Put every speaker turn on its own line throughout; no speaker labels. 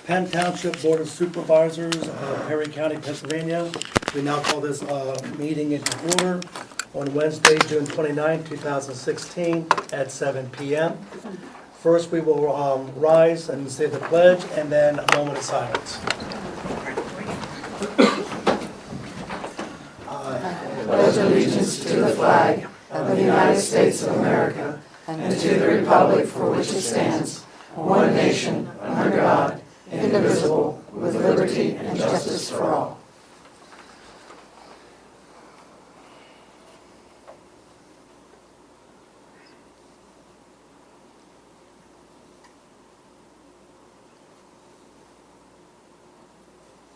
Penn Township Board of Supervisors, Perry County, Pennsylvania. We now call this meeting into order on Wednesday, June 29, 2016 at 7 p.m. First, we will rise and say the pledge, and then a moment of silence.
Pledge allegiance to the flag of the United States of America and to the republic for which it stands, one nation, under God, indivisible, with liberty and justice for all.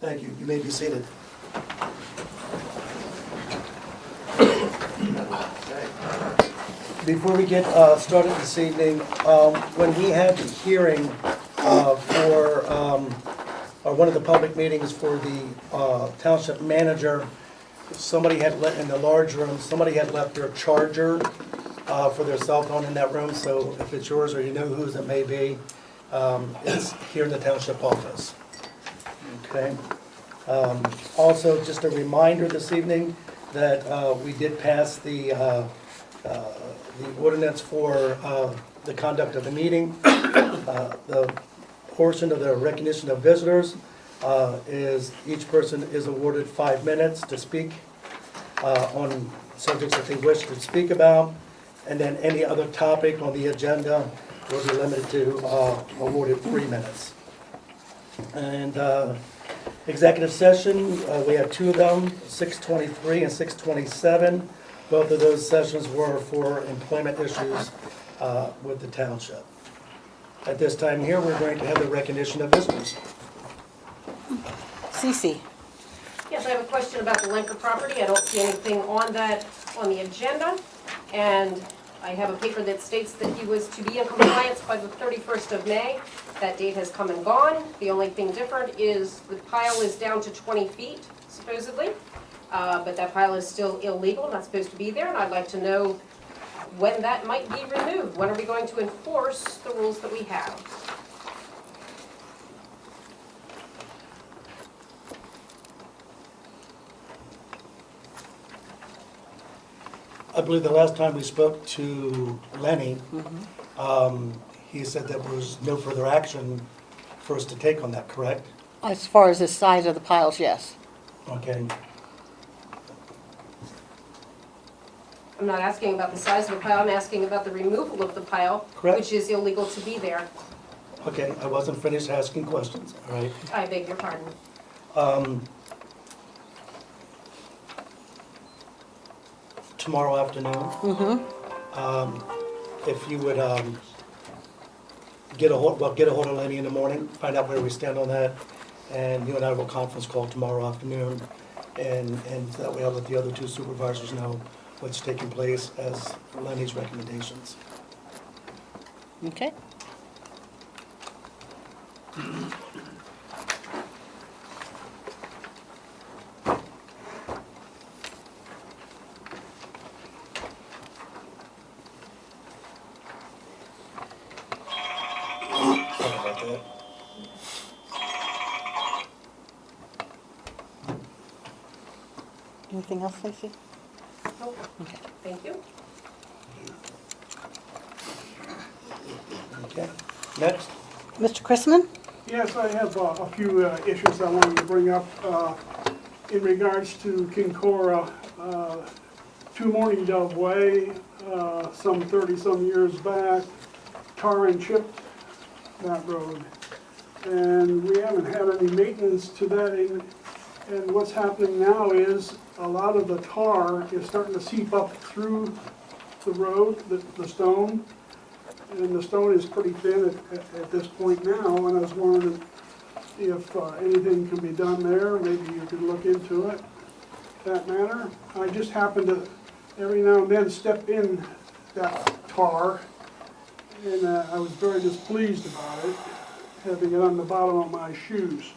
Thank you. You may be seated. Before we get started this evening, when we had the hearing or one of the public meetings for the township manager, somebody had in the large room, somebody had left their charger for their cell phone in that room. So if it's yours or you know whose it may be, it's here in the township office. Okay. Also, just a reminder this evening that we did pass the ordinance for the conduct of the meeting. The portion of the recognition of visitors is each person is awarded 5 minutes to speak on subjects that they wish to speak about, and then any other topic on the agenda will be limited to awarded 3 minutes. And executive session, we have 2 of them, 6:23 and 6:27. Both of those sessions were for employment issues with the township. At this time here, we're going to have the recognition of visitors.
Cece.
Yes, I have a question about the Lenker property. I don't see anything on that on the agenda. And I have a paper that states that he was to be in compliance by the 31st of May. That date has come and gone. The only thing different is the pile is down to 20 feet, supposedly. But that pile is still illegal, not supposed to be there. And I'd like to know when that might be removed. When are we going to enforce the rules that we have?
I believe the last time we spoke to Lenny, he said that there was no further action for us to take on that, correct?
As far as the size of the piles, yes.
Okay.
I'm not asking about the size of the pile, I'm asking about the removal of the pile,
Correct.
which is illegal to be there.
Okay, I wasn't finished asking questions, all right?
I beg your pardon.
Tomorrow afternoon, if you would get a hold of Lenny in the morning, find out where we stand on that, and you and I will conference call tomorrow afternoon, and that way I'll let the other 2 supervisors know what's taking place as Lenny's recommendations.
Okay.
Sorry about that.
Anything else, Lacey?
Nope. Thank you.
Okay, next.
Mr. Chrisman?
Yes, I have a few issues I wanted to bring up in regards to Kincora, 2 Morning Dove Way, some 30-some years back, tar and chipped that road. And we haven't had any maintenance to that, and what's happening now is a lot of the tar is starting to seep up through the road, the stone. And the stone is pretty thin at this point now, and I was wondering if anything can be done there. Maybe you could look into it, that matter. I just happen to every now and then step in that tar, and I was very displeased about it, having it on the bottom of my shoes.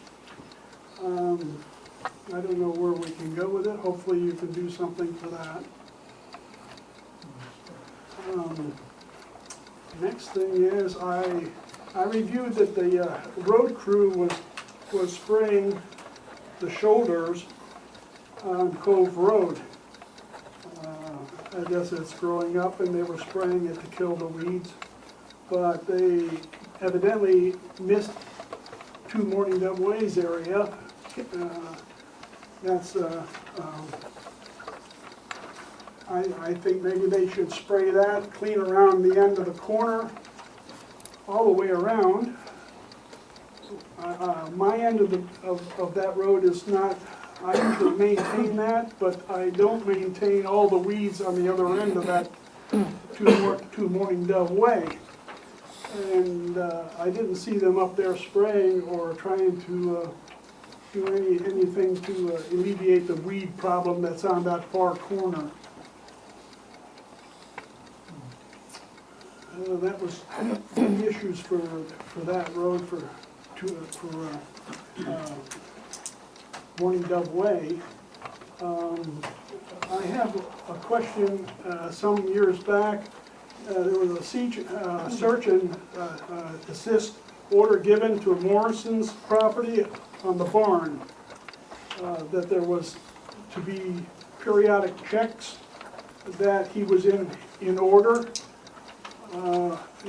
I don't know where we can go with it. Hopefully you can do something for that. Next thing is I I reviewed that the road crew was spraying the shoulders on Cove Road. I guess it's growing up and they were spraying it to kill the weeds. But they evidently missed Two Morning Dove Ways area. I think maybe they should spray that, clean around the end of the corner, all the way around. My end of that road is not, I usually maintain that, but I don't maintain all the weeds on the other end of that Two Morning Dove Way. And I didn't see them up there spraying or trying to do anything to alleviate the weed problem that's on that far corner. That was the issues for that road for Morning Dove Way. I have a question. Some years back, there was a search and desist order given to Morrison's property on the barn, that there was to be periodic checks that he was in order,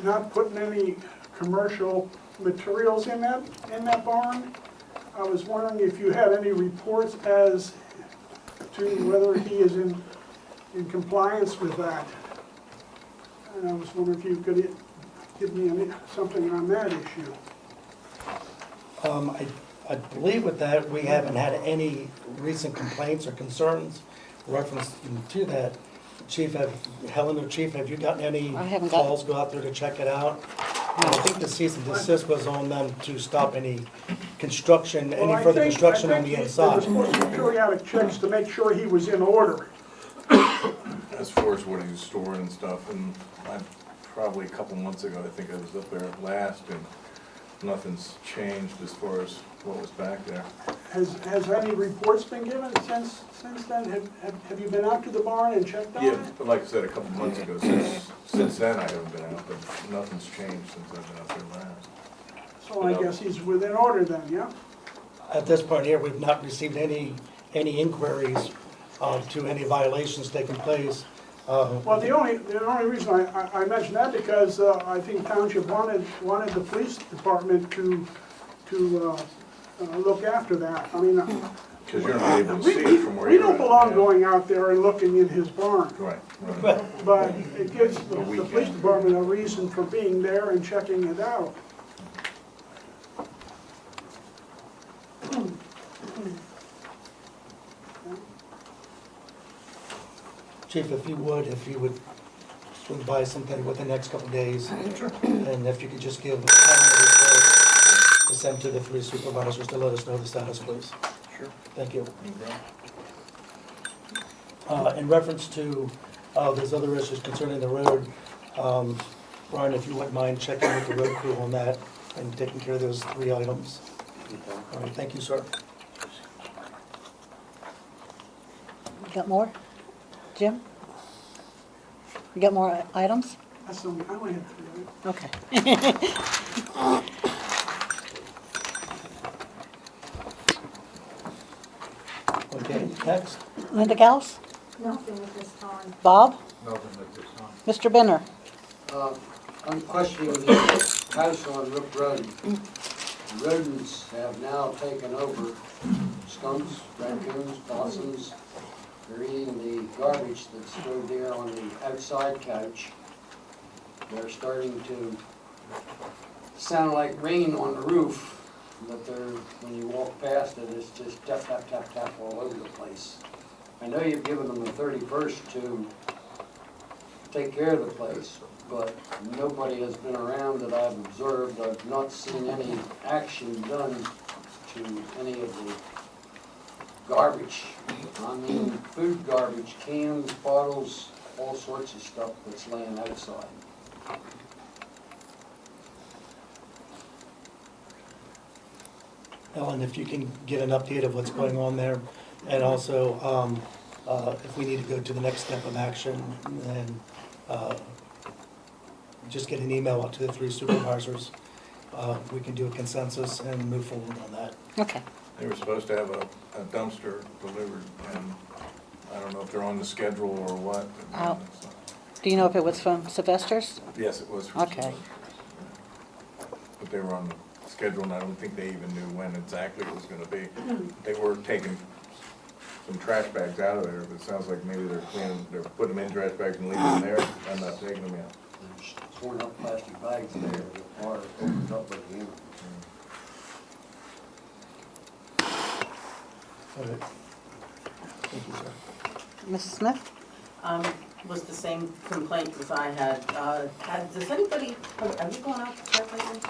not putting any commercial materials in that barn. I was wondering if you had any reports as to whether he is in compliance with that. And I was wondering if you could give me something on that issue.
I believe with that, we haven't had any recent complaints or concerns reference to that. Chief, Helen or Chief, have you gotten any
I haven't gotten-
calls, go out there to check it out? I think the cease and desist was on them to stop any construction,
Well,
any
I
further
think-
construction
I
on the
think
inside.
There was supposed to be periodic checks to make sure he was in order.
As far as what he's storing and stuff, and probably a couple months ago, I think I was up there last, and nothing's changed as far as what was back there.
Has any reports been given since then? Have you been out to the barn and checked on
Yeah,
it?
but like I said, a couple months ago, since then I haven't been out, but nothing's changed since I've been out there last.
So I guess he's within order then, yeah?
At this point here, we've not received any inquiries to any violations taking place.
Well, the only reason I mention that because I think Township wanted the police department to look after that. I mean,
Because you're not able to see it from where
we
you're at.
don't belong
yeah.
going out there and looking in his barn.
Right, right.
But it gives the
we
police
can.
department a reason for being there and checking it out.
Chief, if you would swing by sometime within the next couple of days, and if you could just give a calendar report to send to the 3 supervisors to let us know the status, please.
Sure.
Thank you. In reference to those other issues concerning the road, Brian, if you wouldn't mind checking with the road crew on that and taking care of those 3 items. All right, thank you, sir.
You got more? Jim? You got more items?
That's the, I only had 3.
Okay.
Okay, next.
Linda Gauss?
Nothing at this time.
Bob?
Nothing at this time.
Mr. Benner?
I'm questioning the house on Rook Road. Rodents have now taken over, skunks, raccoons, possums. They're eating the garbage that's stored there on the outside couch. They're starting to sound like rain on the roof, but when you walk past it, it's just tap, tap, tap, tap all over the place. I know you've given them the 31st to take care of the place, but nobody has been around that I've observed. I've not seen any action done to any of the garbage. I mean, food garbage, cans, bottles, all sorts of stuff that's laying outside.
Ellen, if you can get an update of what's going on there, and also if we need to go to the next step of action, then just get an email out to the 3 supervisors we can do a consensus and move forward on that.
Okay.
They were supposed to have a dumpster delivered, and I don't know if they're on the schedule or what.
Oh. Do you know if it was from Sylvester's?
Yes, it was. from
Okay.
Sylvester. But they were on the schedule, and I don't think they even knew when exactly it was gonna be. They were taking some trash bags out of there, but it sounds like maybe they're putting them in trash bags and leaving them there, and not taking them out.
There's torn up plastic bags there, the water opened up again.
All right. Thank you, sir.
Mrs. Smith?
Was the same complaint as I had. Does anybody, have you gone out to check lately?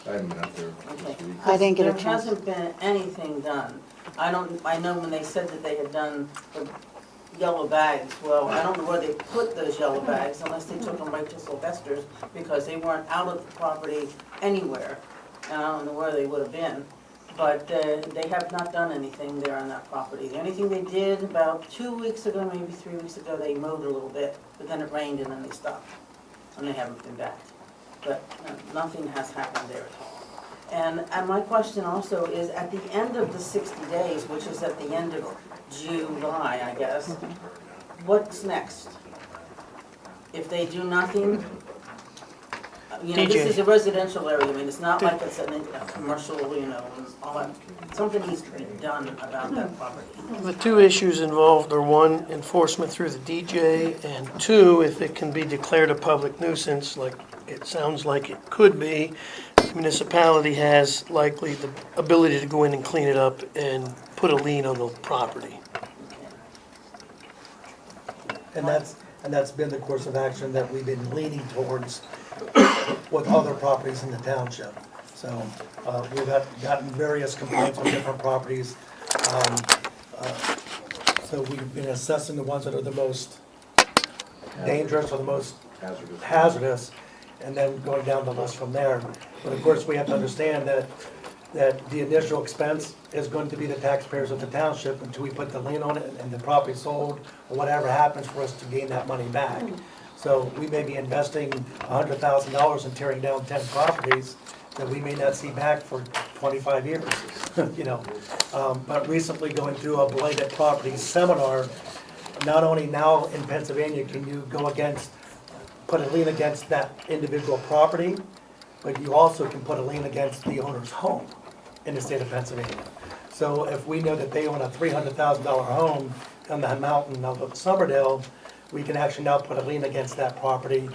I haven't been out there
Okay.
this week.
I didn't get a
There
chance.
hasn't been anything done. I know when they said that they had done the yellow bags, well, I don't know where they put those yellow bags unless they took them right to Sylvester's because they weren't out of the property anywhere. And I don't know where they would have been. But they have not done anything there on that property. The only thing they did about 2 weeks ago, maybe 3 weeks ago, they mowed a little bit, but then it rained and then they stopped. And they haven't been back. But nothing has happened there at all. And my question also is, at the end of the 60 days, which is at the end of July, I guess, what's next? If they do nothing, you know, this is a residential area, I mean, it's not like it's a commercial, you know, all that. Something needs to be done about that property.
The two issues involved are one, enforcement through the DJ, and two, if it can be declared a public nuisance, like it sounds like it could be, the municipality has likely the ability to go in and clean it up and put a lien on the property.
And that's been the course of action that we've been leaning towards with other properties in the township. So we've gotten various complaints on different properties. So we've been assessing the ones that are the most dangerous or the most hazardous, and then going down the list from there. But of course, we have to understand that the initial expense is going to be the taxpayers of the township until we put the lien on it and the property sold, or whatever happens for us to gain that money back. So we may be investing $100,000 and tearing down 10 properties that we may not see back for 25 years, you know. But recently going through a blighted property seminar, not only now in Pennsylvania can you go against, put a lien against that individual property, but you also can put a lien against the owner's home in the state of Pennsylvania. So if we know that they own a $300,000 home on the mountain of Somerdale, we can actually now put a lien against that property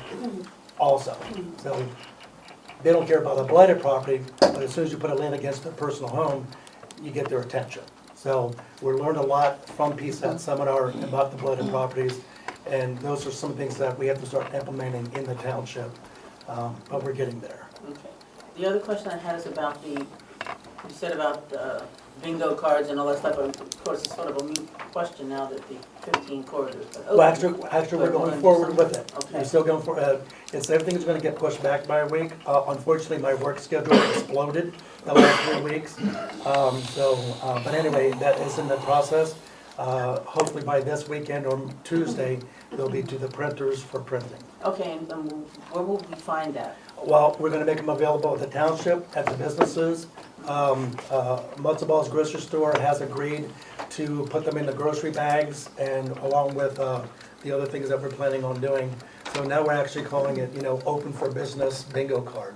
also. So they don't care about the blighted property, but as soon as you put a lien against their personal home, you get their attention. So we learned a lot from PSAT seminar about the blighted properties, and those are some things that we have to start implementing in the township, but we're getting there.
Okay. The other question I had is about you said about bingo cards and all that stuff. Of course, it's sort of a moot question now that the 15 corridors.
Well, actually, we're going forward with it.
Okay.
We're still going for, everything's gonna get pushed back by a week. Unfortunately, my work schedule exploded the last 3 weeks. But anyway, that is in the process. Hopefully by this weekend or Tuesday, they'll be to the printers for printing.
Okay, and where will we find that?
Well, we're gonna make them available at the township, at the businesses. Matzo Ball's grocery store has agreed to put them in the grocery bags and along with the other things that we're planning on doing. So now we're actually calling it, open for business bingo card.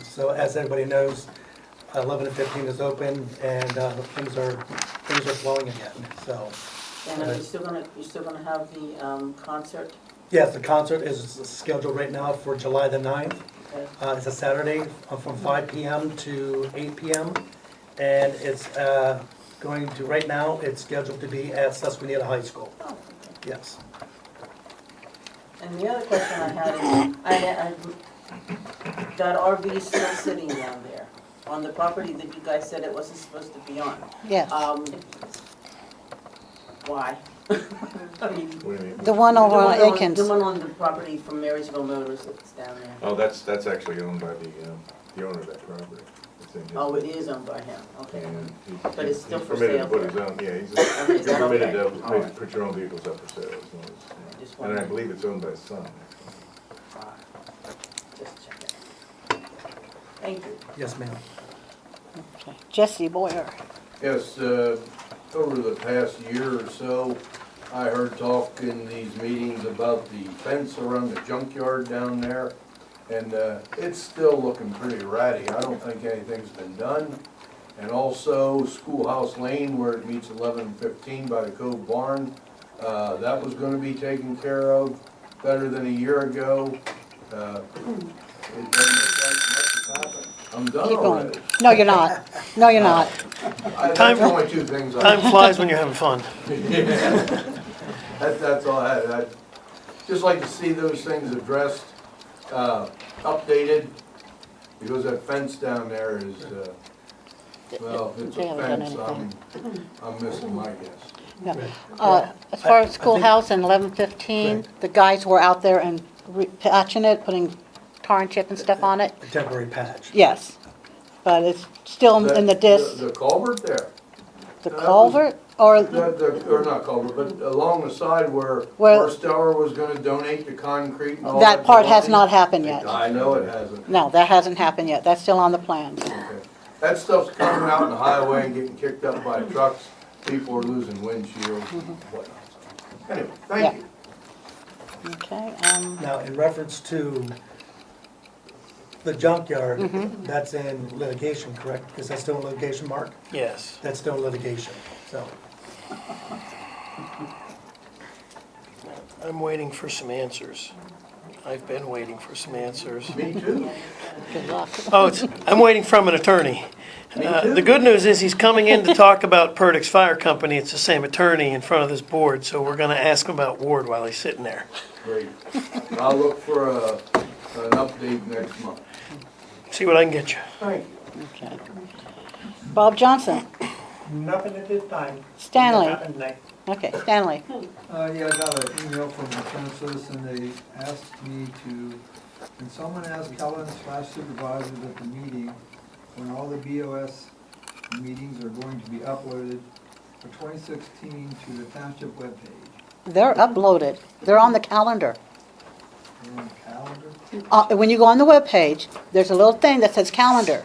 So as everybody knows, 11 and 15 is open and things are flowing again, so.
And are you still gonna have the concert?
Yes, the concert is scheduled right now for July the 9th.
Okay.
It's a Saturday from 5 p.m. to 8 p.m. And it's going to, right now, it's scheduled to be at Susquehanna High School.
Oh, okay.
Yes.
And the other question I had is, that RV still sitting down there on the property that you guys said it wasn't supposed to be on.
Yes.
Why? I mean,
What do you mean?
The one over on
the
Aikens.
one on the property from Marysville Motors that's down there.
Oh, that's actually owned by the owner of that property. It's in his
Oh, it
name.
is owned by him, okay.
And
But it's still
he's
for
permitted to
sale
put his
there.
own, yeah, he's
Okay, is
you're
that
permitted
okay?
to
All right.
put your own vehicles up for sale as long
Just
as, and I
wondering.
believe it's owned by his son.
Just check it.
Thank you.
Yes, ma'am.
Okay. Jesse Boyer.
Yes, over the past year or so, I heard talk in these meetings about the fence around the junkyard down there, and it's still looking pretty ratty. I don't think anything's been done. And also Schoolhouse Lane, where it meets 1115 by the Cove Barn, that was gonna be taken care of better than a year ago. It doesn't look like much has happened. I'm done
Keep going.
already.
No, you're not. No, you're not.
That's the only two things I.
Time flies when you're having fun.
That's all I had. I'd just like to see those things addressed, updated, because that fence down there is, well, if it's
They
a
haven't done
fence, I'm missing my guess.
No. As far as schoolhouse and 1115,
Right.
the guys were out there and patching it, putting tar and chip and stuff on it.
A temporary patch.
Yes, but it's still in the disc.
The culvert there,
The
that was-
culvert, or,
or not culvert, but along the side where
Well-
Stellar was gonna donate the concrete and all
that part has
baloney.
not happened yet.
I know it hasn't.
No, that hasn't happened yet. That's still on the plans.
Okay. That stuff's coming out on the highway and getting kicked up by trucks. People are losing windshields and whatnot. Anyway, thank you.
Okay,
Now, in reference to the junkyard, that's in litigation, correct? Is that still in litigation, Mark?
Yes.
That's still litigation, so.
I'm waiting for some answers. I've been waiting for some answers.
Me too.
good luck.
Oh, I'm waiting from an attorney. The good news is he's coming in to talk about Perdix Fire Company. It's the same attorney in front of this board, so we're going to ask him about Ward while he's sitting there.
Great. I'll look for an update next month.
See what I can get you.
Thank you.
Okay. Bob Johnson.
Nothing at this time.
Stanley.
Nothing next.
Okay, Stanley.
Yeah, I got an email from a Penn citizen. They asked me to, can someone ask Helen/supervisors at the meeting when all the BOS meetings are going to be uploaded for 2016 to the Township webpage?
They're uploaded. They're on the calendar.
They're on the calendar?
When you go on the webpage, there's a little thing that says calendar.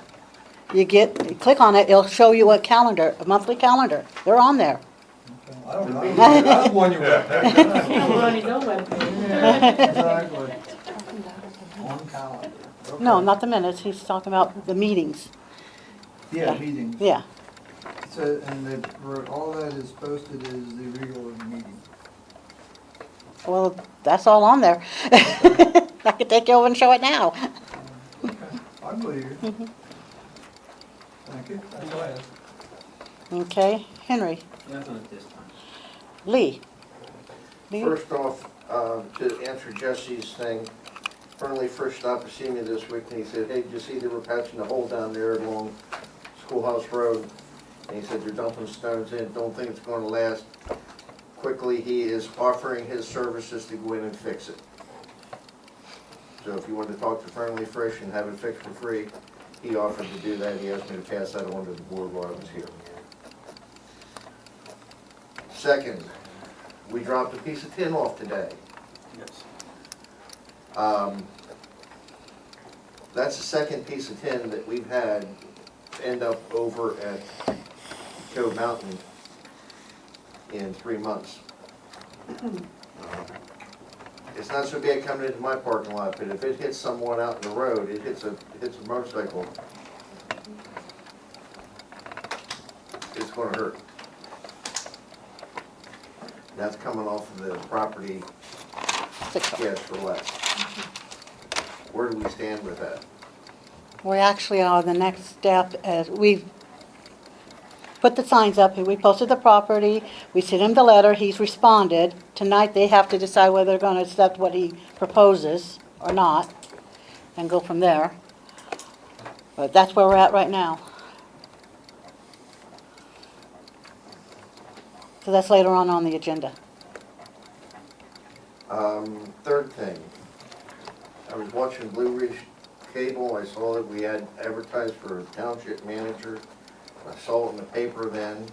You click on it, it'll show you a calendar, a monthly calendar. They're on there.
Okay. I don't know. I was on your webpage. Exactly. On calendar. Okay.
No, not the minutes. He's talking about the meetings.
Yeah, meetings.
Yeah.
So, and they wrote, all that is posted is the regular meeting.
Well, that's all on there. I could take you over and show it now.
Okay, I believe you. Thank you, that's all I have.
Okay, Henry.
Nothing at this time.
Lee. Lee?
First off, to answer Jesse's thing, Fernley first stopped to see me this week and he said, hey, did you see they were patching the hole down there along Schoolhouse Road? And he said, they're dumping stones in, don't think it's gonna last. Quickly, he is offering his services to go in and fix it. So if you wanted to talk to Fernley Frisch and have it fixed for free, he offered to do that. He asked me to pass that on to the board while I was here. Second, we dropped a piece of tin off today.
Yes.
That's the second piece of tin that we've had end up over at Cove Mountain in 3 months. It's not so bad coming into my parking lot, but if it hits someone out in the road, it hits a motorcycle, it's gonna hurt. That's coming off of the property cash for less. Where do we stand with that?
We actually are the next step as we've put the signs up, we posted the property, we sent him the letter, he's responded. Tonight they have to decide whether they're gonna accept what he proposes or not, and go from there. But that's where we're at right now. So that's later on the agenda.
Third thing, I was watching Blue Ridge Cable, I saw that we had advertised for a township manager. I saw it in the paper then.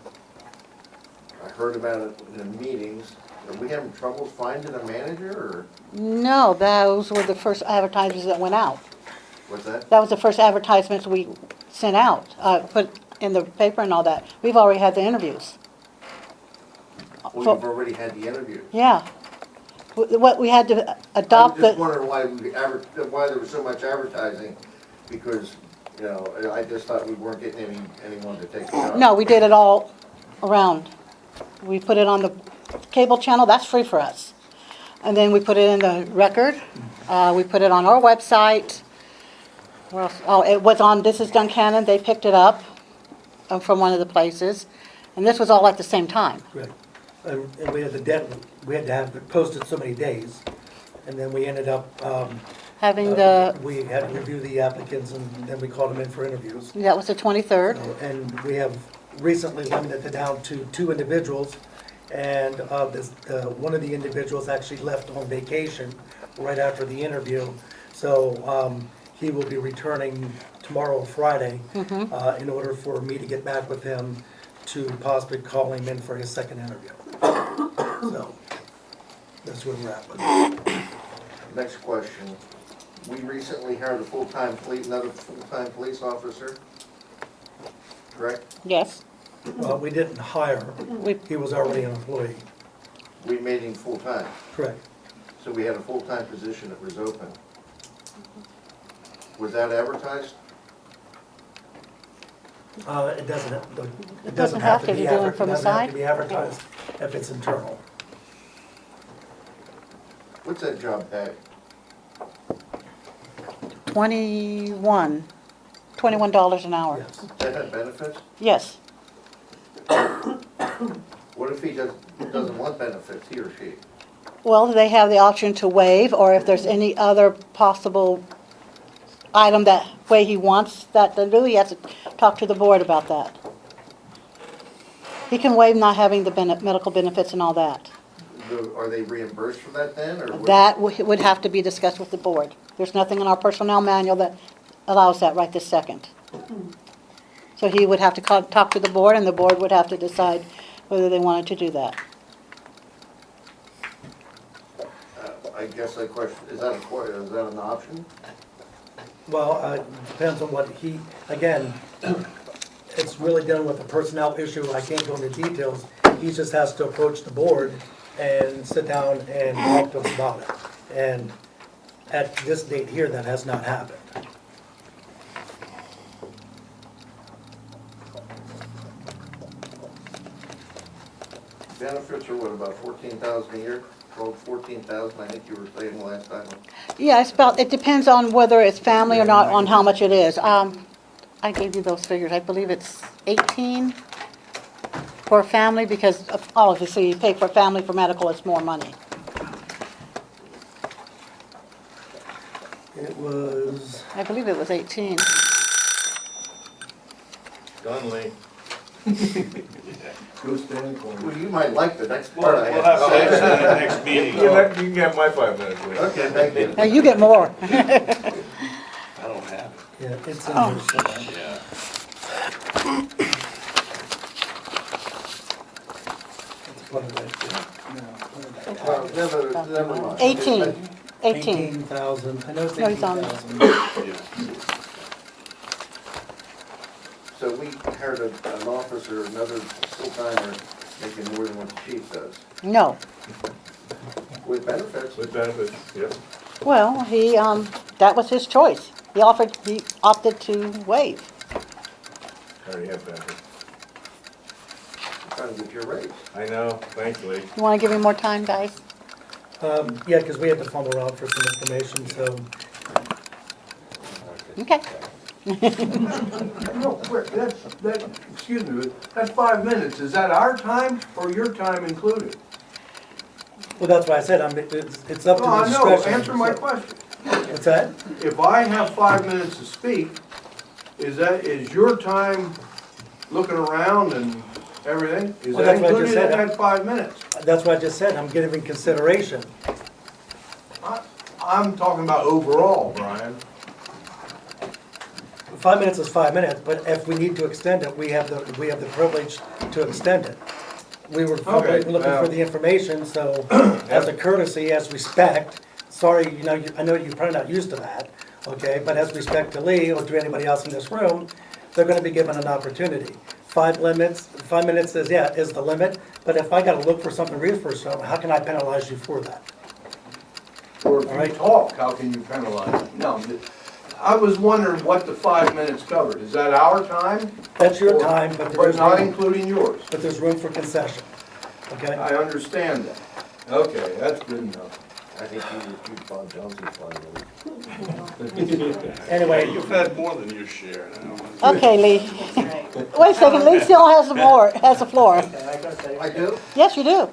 I heard about it in the meetings. Are we having trouble finding a manager, or
No, those were the first advertisements that went out.
What's that?
That was the first advertisements we sent out, put in the paper and all that. We've already had the interviews.
Well, you've already had the interview.
Yeah. What we had to adopt
I'm just
the,
wondering why there was so much advertising, because, you know, I just thought we weren't getting anyone to take the job.
no, we did it all around. We put it on the cable channel, that's free for us. And then we put it in the record, we put it on our website. Where else? Oh, it was on This Is Duncannon, they picked it up from one of the places. And this was all at the same time.
Right. And we had we had to have it posted so many days, and then we ended up,
Having
we had to review the applicants, and then we called them in for interviews.
that was the 23rd.
And we have recently limited it down to 2 individuals, and one of the individuals actually left on vacation right after the interview. So he will be returning tomorrow or Friday in order for me to get back with him to possibly call him in for his second interview. So that's where we're at with it.
Next question. We recently hired another full-time police officer, correct?
Yes.
Well, we didn't hire, he was already an employee.
We made him full-time,
Correct.
so we had a full-time position that was open. Was that advertised?
It
doesn't have to be doing from the
It doesn't have
side?
to be advertised if it's internal.
What's that job pay?
$21 an hour.
Yes.
Does that have benefits?
Yes.
What if he doesn't want benefits, he or she?
Well, they have the option to waive, or if there's any other possible item that way he wants that to do, he has to talk to the board about that. He can waive not having the medical benefits and all that.
Are they reimbursed for that then, or?
That would have to be discussed with the board. There's nothing in our personnel manual that allows that right this second. So he would have to talk to the board, and the board would have to decide whether they wanted to do that.
I guess that question, is that an option?
Well, it depends on what again, it's really dealing with a personnel issue, I can't go into details. He just has to approach the board and sit down and talk to us about it. And at this date here, that has not happened.
Benefits are what, about 14,000 a year? 14,000, I think you were saying last time.
Yeah, it depends on whether it's family or not, on how much it is. I gave you those figures. I believe it's 18 for a family, because obviously you pay for a family for medical, it's more money.
It was,
I believe it was 18.
Done, Lee. Go stand in the corner.
Well, you might like the next part I
We'll
have
have
to say.
sex in the next meeting. You can have my 5 minutes, Lee.
Okay, thank you.
Now, you get more.
I don't have it.
yeah, it's in there somewhere.
Yeah.
It's part of it.
Never mind.
18. 18.
18,000, I know it's
No, he's on.
18,000.
So we hired an officer, another full-timer, making more than what the chief does,
No.
with benefits.
With benefits, yep.
Well, that was his choice. He opted to waive.
I already have benefits.
Trying to get your raise.
I know, thanks, Lee.
You want to give me more time, guys?
Yeah, because we had to fumble around for some information, so
Okay.
Real quick, excuse me, but that's 5 minutes. Is that our time or your time included?
well, that's why I said, it's up to
No,
the
I know,
discretion.
answer my question.
What's that?
If I have 5 minutes to speak, is your time looking around and everything? Is
Well,
that
that's what I
included
just
in
said.
that 5 minutes?
That's what I just said, I'm giving consideration.
I'm talking about overall, Brian.
5 minutes is 5 minutes, but if we need to extend it, we have the privilege to extend it. We were
Okay,
looking for the information, so as a courtesy, as respect, sorry, I know you're probably not used to that, okay? But as respect to Lee or to anybody else in this room, they're gonna be given an opportunity. 5 minutes is the limit, but if I gotta look for something, read for something, how can I penalize you for that?
Or if
All
you
right.
talk, how can you penalize? No, I was wondering what the 5 minutes covered. Is that our time?
That's your time, but
But not including yours?
there's room for concession, okay?
I understand that. Okay, that's good enough.
I think you Bob Johnson's fine.
Anyway,
You've had more than your share now.
Okay, Lee. Wait a second, Lee still has the floor.
And I gotta say,
I do?
Yes, you do.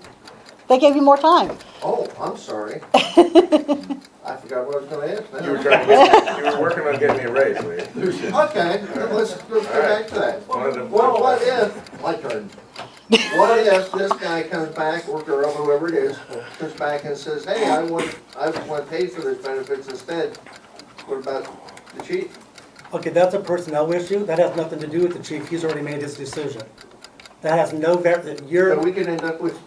They gave you more time.
Oh, I'm sorry. I forgot what I was gonna ask
You were
now.
trying to get, you were working on getting me a raise, Lee.
Okay, let's go back to that.
One of the-
Well, what if, my turn, what if this guy comes back, or girl, whoever it is, comes back and says, hey, I want to pay for this benefits instead? What about the chief?
okay, that's a personnel issue, that has nothing to do with the chief, he's already made his decision. That has no,
So
you're,
we could end up with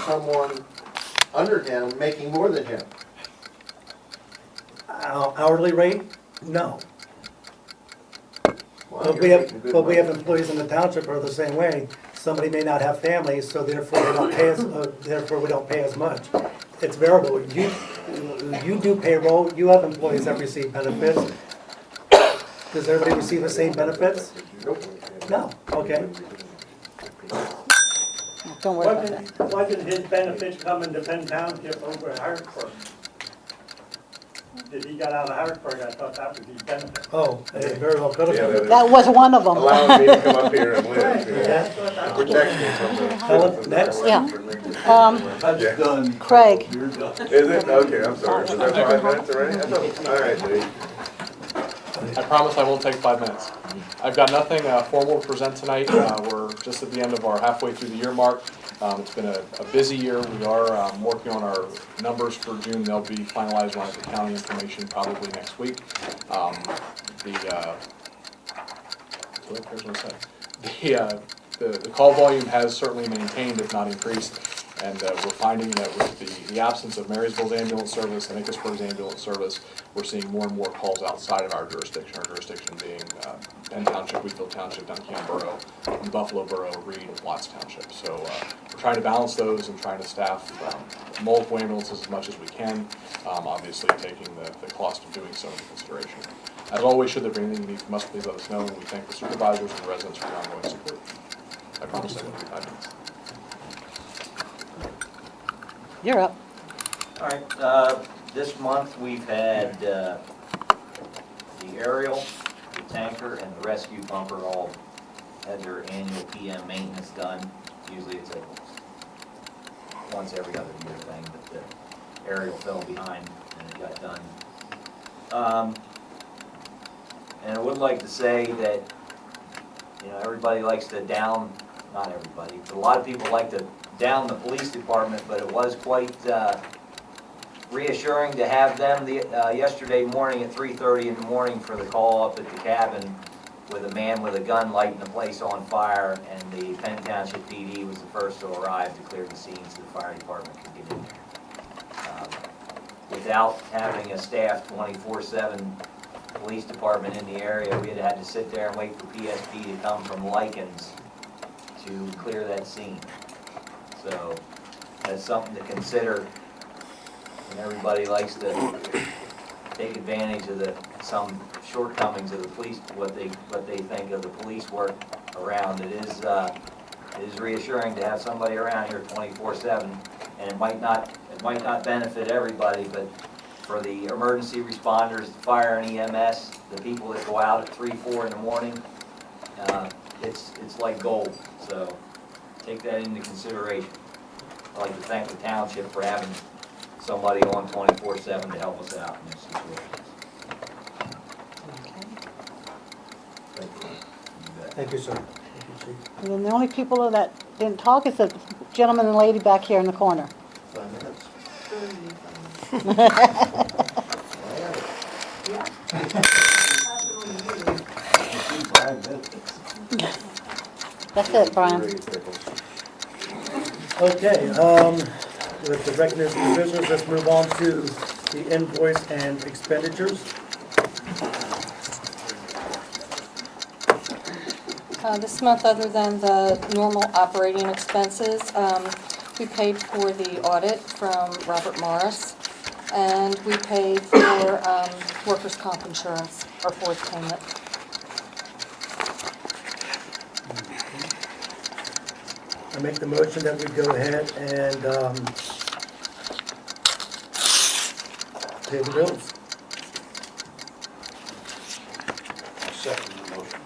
someone under him making more than him.
hourly rate? No.
Well,
But we
you're
have,
making good
but we have
money.
employees in the township are the same way. Somebody may not have families, so therefore they don't pay therefore we don't pay as much. It's variable. You do payroll, you have employees that receive benefits. Does everybody receive the same benefits?
Nope.
No, okay.
Don't worry about that.
wasn't his benefits coming to Penn Township over at Hartford? Did he got out of Hartford? I thought that was his benefit.
Oh, it very well could
Yeah,
have been.
That was one of them.
Allowing me to come up here and live.
Yeah, I thought that was-
Protect me from this.
Helen, next.
Yeah.
That's done.
Craig.
You're done.
Is it? Okay, I'm sorry. Was that 5 minutes already? I thought- All right, Lee.
I promise I won't take 5 minutes. I've got nothing formal to present tonight. We're just at the end of our halfway through the year mark. It's been a busy year. We are working on our numbers for June. They'll be finalized when I get the county information probably next week. The call volume has certainly maintained, if not increased. And we're finding that with the absence of Marysville's ambulance service and Nicholsburg's ambulance service, we're seeing more and more calls outside of our jurisdiction being Penn Township, Wheatfield Township, Duncan Borough, Buffalo Borough, Reed, and Watts Township. So we're trying to balance those and trying to staff multiple ambulances as much as we can, obviously taking the cost of doing so into consideration. As always, should there be anything you need from us, please let us know, and we thank the supervisors and residents for their ongoing support. I promise I won't be 5 minutes.
You're up.
All right, this month we've had the aerial, the tanker, and the rescue bumper all had their annual PM maintenance done. Usually it's a once every other year thing, but the aerial fell behind and it got done. And I would like to say that, you know, everybody likes to down, not everybody, but a lot of people like to down the police department, but it was quite reassuring to have them yesterday morning at 3:30 in the morning for the call up at the cabin with a man with a gun lighting the place on fire, and the Penn Township PD was the first to arrive to clear the scene so the fire department could get in there. Without having a staffed 24/7 police department in the area, we had to sit there and wait for PSP to come from Likens to clear that scene. So that's something to consider. And everybody likes to take advantage of some shortcomings of the police, what they think of the police work around. It is reassuring to have somebody around here 24/7, and it might not benefit everybody, but for the emergency responders, the fire and EMS, the people that go out at 3, 4 in the morning, it's like gold. So take that into consideration. I'd like to thank the township for having somebody on 24/7 to help us out in this situation.
Thank you, sir. Thank you, Chief.
And then the only people that didn't talk is the gentleman and lady back here in the corner.
5 minutes.
That's it, Brian.
Okay, with the recognition of visitors, let's move on to the invoice and expenditures.
This month, other than the normal operating expenses, we paid for the audit from Robert Morris, and we paid for workers' comp insurance, our fourth payment.
I make the motion that we go ahead and pay the bills.
Second motion.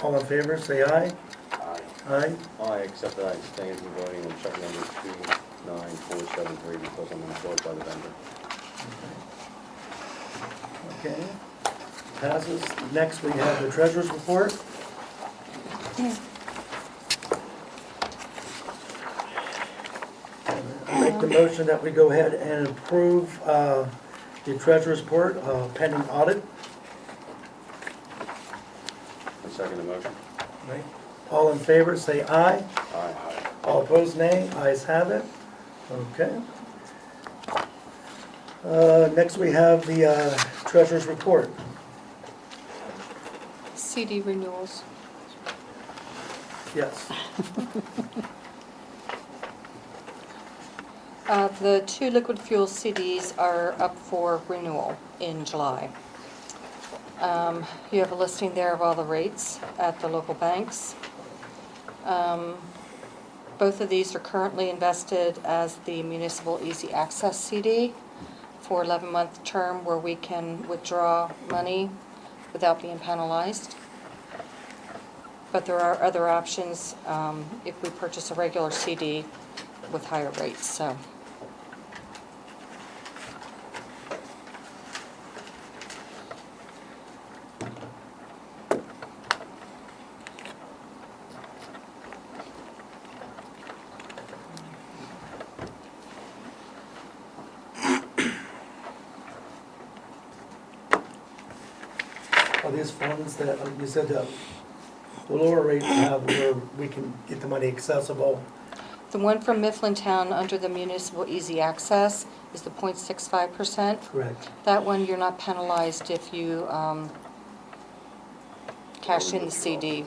All in favor, say aye.
Aye.
Aye.
I accept that I abstain from voting on check number 29473 because I'm employed by the vendor.
Okay. Passes. Next, we have the treasurer's report. I make the motion that we go ahead and approve the treasurer's report pending audit.
I second the motion.
Right. All in favor, say aye.
Aye.
All opposed, nay. Ayes have it. Okay. Next, we have the treasurer's report.
CD renewals.
Yes.
The two liquid fuel CDs are up for renewal in July. You have a listing there of all the rates at the local banks. Both of these are currently invested as the Municipal Easy Access CD for 11-month term where we can withdraw money without being penalized. But there are other options if we purchase a regular CD with higher rates. So.
Are these funds that, you said the lower rates have where we can get the money accessible?
The one from Mifflin Town under the Municipal Easy Access is the 0.65%.
Correct.
That one, you're not penalized if you cash in the CD.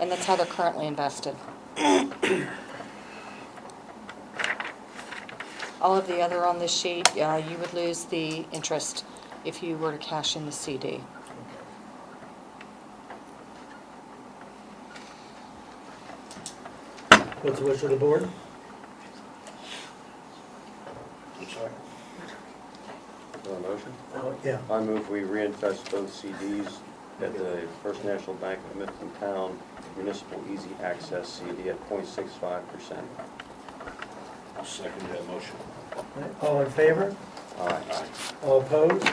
And that's how they're currently invested. All of the other on this sheet, you would lose the interest if you were to cash in the CD.
What's the wish of the board?
I'm sorry.
Motion?
Yeah.
I move we reinvest both CDs at the First National Bank of Mifflin Town Municipal Easy Access CD at 0.65%.
I'll second that motion.
All in favor?
Aye.
All opposed?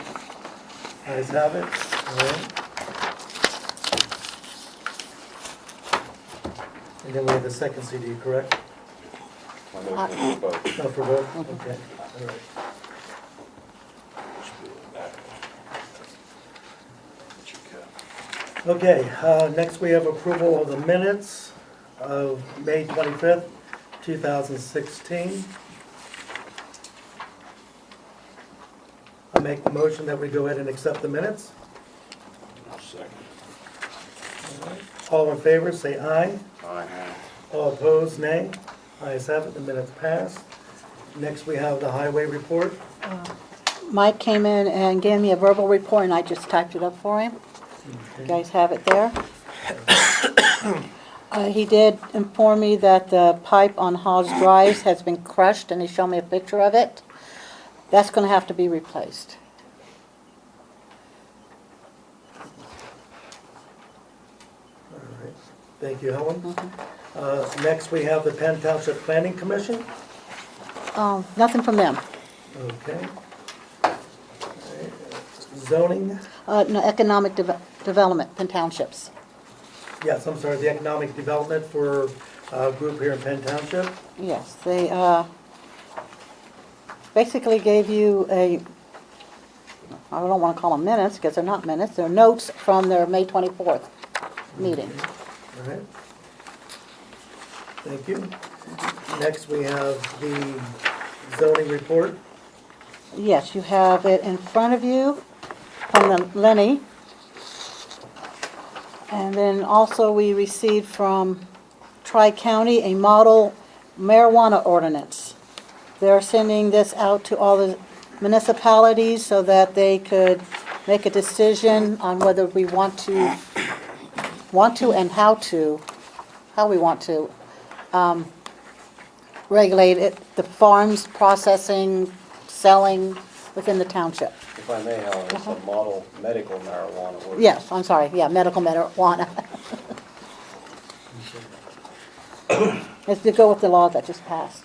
Ayes have it. All right. And then we have the second CD, correct?
My motion is for both.
No, for both? Okay. All right. Okay, next we have approval of the minutes of May 25th, 2016. I make the motion that we go ahead and accept the minutes.
I'll second.
All in favor, say aye.
Aye.
All opposed, nay. Ayes have it, the minutes pass. Next, we have the highway report.
Mike came in and gave me a verbal report, and I just typed it up for him. You guys have it there. He did inform me that the pipe on Hawes Drive has been crushed, and he showed me a picture of it. That's going to have to be replaced.
All right. Thank you, Helen. Next, we have the Penn Township Planning Commission.
Nothing from them.
Okay. All right. Zoning.
No, economic development, Penn Townships.
Yes, I'm sorry, the economic development for a group here in Penn Township.
Yes, they basically gave you I don't want to call them minutes, because they're not minutes, they're notes from their May 24th meeting.
All right. Thank you. Next, we have the zoning report.
Yes, you have it in front of you from the Lenny. And then also we received from Tri-County a model marijuana ordinance. They're sending this out to all the municipalities so that they could make a decision on whether we want to and how we want to regulate it, the farms processing, selling within the township.
If I may, Helen, it's a model medical marijuana ordinance.
Yes, I'm sorry, yeah, medical marijuana. It's to go with the law that just passed.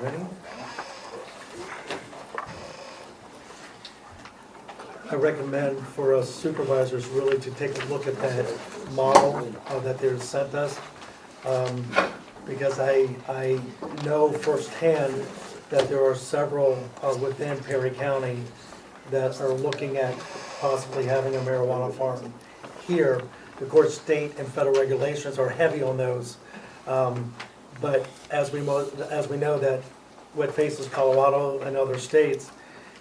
Ready? I recommend for us supervisors really to take a look at that model that they sent us. Because I know firsthand that there are several within Perry County that are looking at possibly having a marijuana farm here. Of course, state and federal regulations are heavy on those. But as we know that what faces Colorado and other states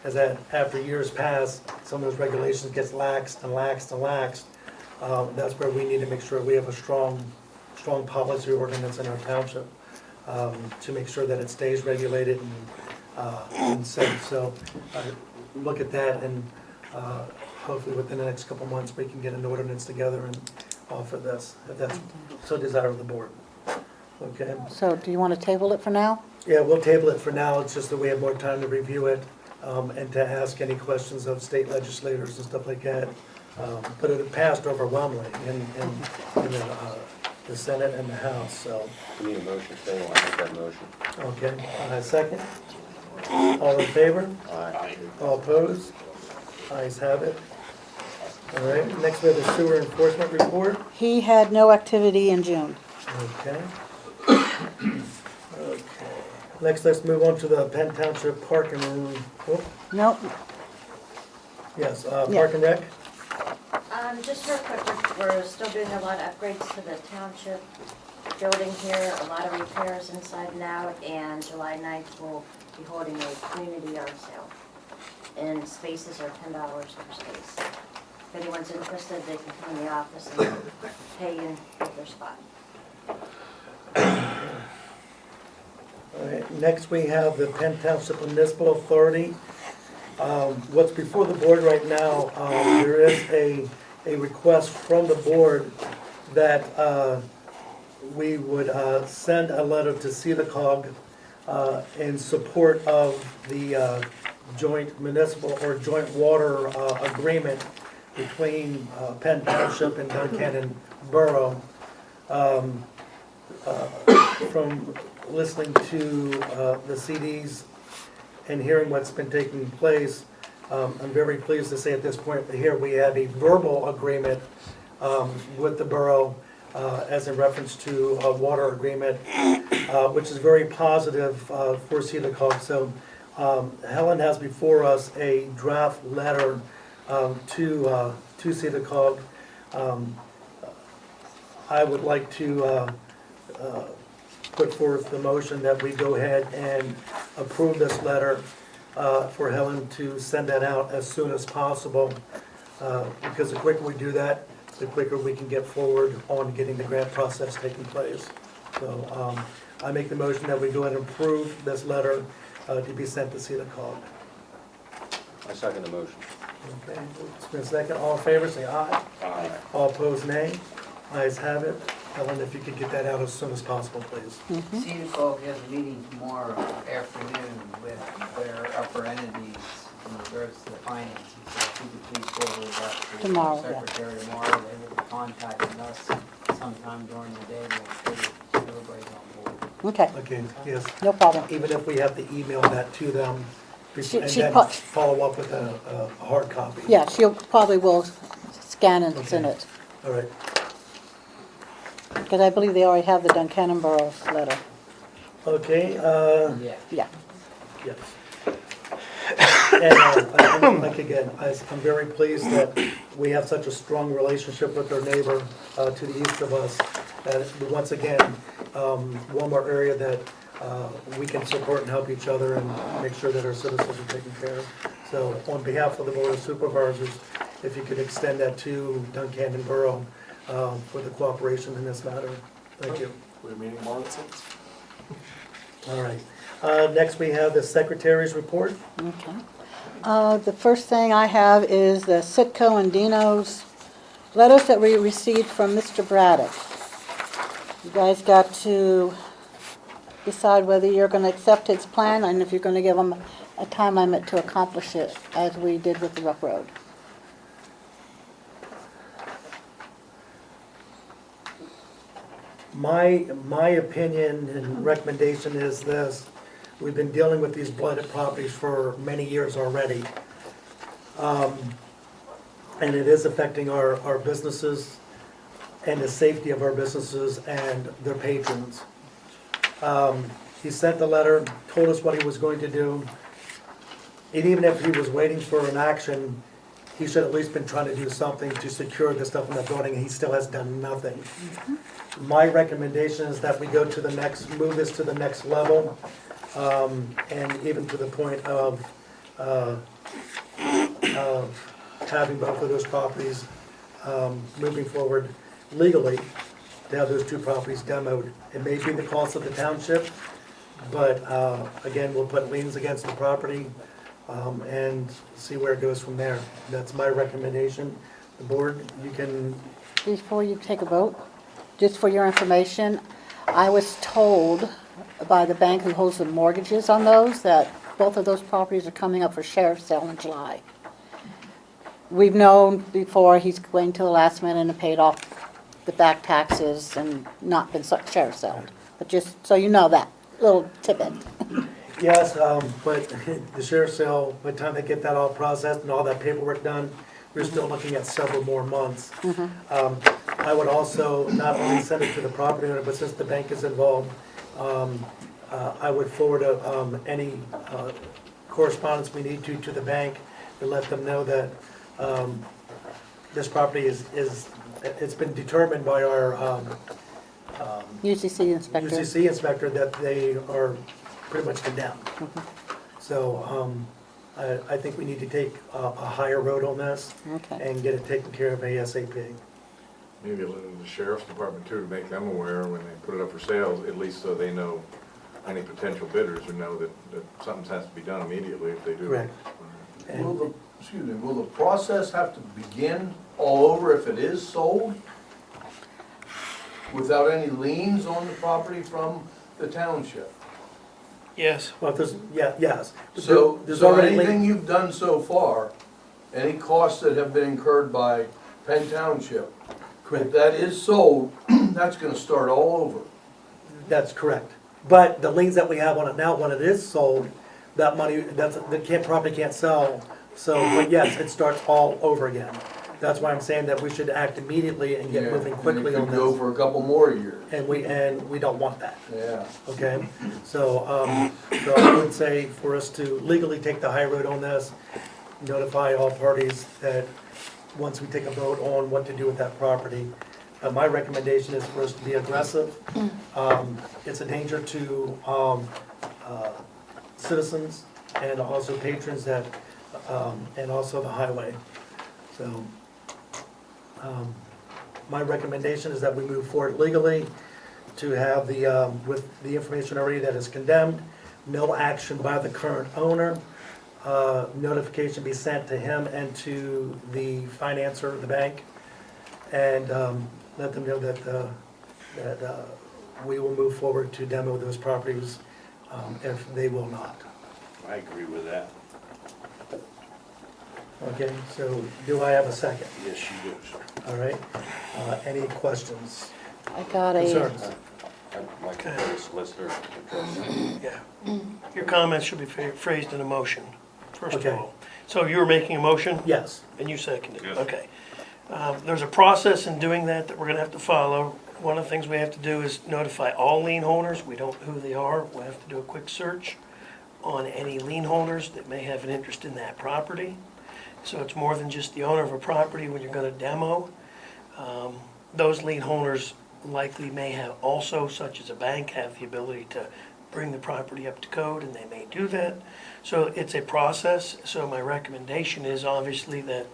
is that after years pass, some of those regulations gets laxed and laxed and laxed. That's where we need to make sure we have a strong policy ordinance in our township to make sure that it stays regulated and safe. So look at that, and hopefully within the next couple months we can get an ordinance together and offer this, if that's so desire of the board. Okay?
So do you want to table it for now?
Yeah, we'll table it for now. It's just that we have more time to review it and to ask any questions of state legislators and stuff like that. But it passed overwhelmingly in the Senate and the House, so.
We need a motion today, I'll make that motion.
Okay, second. All in favor?
Aye.
All opposed? Ayes have it. All right, next we have the sewer enforcement report.
He had no activity in June.
Okay. Okay. Next, let's move on to the Penn Township parking room. Oh,
Nope.
yes, Park and Rec.
Just real quick, we're still doing a lot of upgrades to the township building here, a lot of repairs inside and out, and July 9th we'll be holding a community yard sale. And spaces are $10 per space. If anyone's interested, they can come in the office and pay and get their spot.
All right, next we have the Penn Township Municipal Authority. What's before the board right now, there is a request from the board that we would send a letter to CEDACOG in support of the joint municipal or joint water agreement between Penn Township and Duncannon Borough. From listening to the CDs and hearing what's been taking place, I'm very pleased to say at this point that here we have a verbal agreement with the borough as in reference to a water agreement, which is very positive for CEDACOG. So Helen has before us a draft letter to CEDACOG. I would like to put forth the motion that we go ahead and approve this letter for Helen to send that out as soon as possible, because the quicker we do that, the quicker we can get forward on getting the grant process taking place. So I make the motion that we go ahead and approve this letter to be sent to CEDACOG.
I second the motion.
Okay, it's been second. All in favor, say aye.
Aye.
All opposed, nay. Ayes have it. Helen, if you could get that out as soon as possible, please.
CEDACOG has a meeting tomorrow afternoon with their upper entities in regards to the financing. So if you could please forward that to
Tomorrow,
the
yeah.
secretary tomorrow, they will be contacting us sometime during the day to make sure that everybody's on board.
Okay,
Okay, yes.
no problem.
Even if we have to email that to them and
She
then
put-
follow up with a hard copy.
Yeah, she'll probably will scan and send
Okay.
it,
All right.
because I believe they already have the Duncannon Borough's letter.
Okay,
Yeah.
Yeah.
yes. And like again, I'm very pleased that we have such a strong relationship with our neighbor to the east of us, that once again, one more area that we can support and help each other and make sure that our citizens are taken care of. So on behalf of the Board of Supervisors, if you could extend that to Duncan and Borough for the cooperation in this matter. Thank you.
We're meeting tomorrow at 6.
All right. Next, we have the Secretary's report.
Okay. The first thing I have is the Sitco and Dino's letters that we received from Mr. Braddock. You guys got to decide whether you're going to accept his plan and if you're going to give him a time limit to accomplish it, as we did with the Rough Road.
My opinion and recommendation is this: we've been dealing with these blighted properties for many years already. And it is affecting our businesses and the safety of our businesses and their patrons. He sent the letter, told us what he was going to do. And even if he was waiting for an action, he should at least been trying to do something to secure the stuff in that building, and he still has done nothing. My recommendation is that we go to the next, move this to the next level, and even to the point of having both of those properties moving forward legally, to have those two properties demoed. It may be the cost of the township, but again, we'll put liens against the property and see where it goes from there. That's my recommendation. The board, you can...
Before you take a vote, just for your information, I was told by the bank who holds the mortgages on those that both of those properties are coming up for sheriff's sale in July. We've known before he's waiting till the last minute and paid off the back taxes and not been sheriff's sale. But just so you know that little tidbit.
Yes, but the sheriff's sale, by the time they get that all processed and all that paperwork done, we're still looking at several more months. I would also not only send it to the property owner, but since the bank is involved, I would forward any correspondence we need to the bank to let them know that this property it's been determined by our
UCC inspector.
UCC inspector that they are pretty much condemned. So I think we need to take a higher road on this and get it taken care of ASAP.
Maybe a little the sheriff's department too, to make them aware when they put it up for sale, at least so they know any potential bidders who know that something has to be done immediately if they do.
Correct.
Will the process have to begin all over if it is sold? Without any liens on the property from the township?
Yes.
Well, yes.
So,
there's
so
already
anything you've done so far, any costs that have been incurred by Penn Township, if that is sold, that's gonna start all over.
That's correct. But the liens that we have on it now, when it is sold, that money, the property can't sell. So, but yes, it starts all over again. That's why I'm saying that we should act immediately and get moving quickly on
And it could go
this.
for a couple more years.
And we don't want that.
Yeah.
Okay? So I would say for us to legally take the high road on this, notify all parties that once we take a vote on what to do with that property, my recommendation is for us to be aggressive. It's a danger to citizens and also patrons that, and also the highway. So my recommendation is that we move forward legally to have the, with the information already that is condemned, no action by the current owner, notification be sent to him and to the financer, the bank, and let them know that we will move forward to demo those properties if they will not.
I agree with that.
Okay, so do I have a second?
Yes, you do, sir.
All right. Any questions?
I got a,
Concerns?
I'd like to hear the solicitor address that.
Yeah. Your comments should be phrased in a motion, first of
Okay.
all. So you were making a motion?
Yes.
And you seconded it?
Yes.
Okay. There's a process in doing that we're gonna have to follow. One of the things we have to do is notify all lien holders. We don't know who they are. We'll have to do a quick search on any lien holders that may have an interest in that property. So it's more than just the owner of a property when you're gonna demo. Those lien holders likely may have also, such as a bank, have the ability to bring the property up to code, and they may do that. So it's a process, so my recommendation is obviously that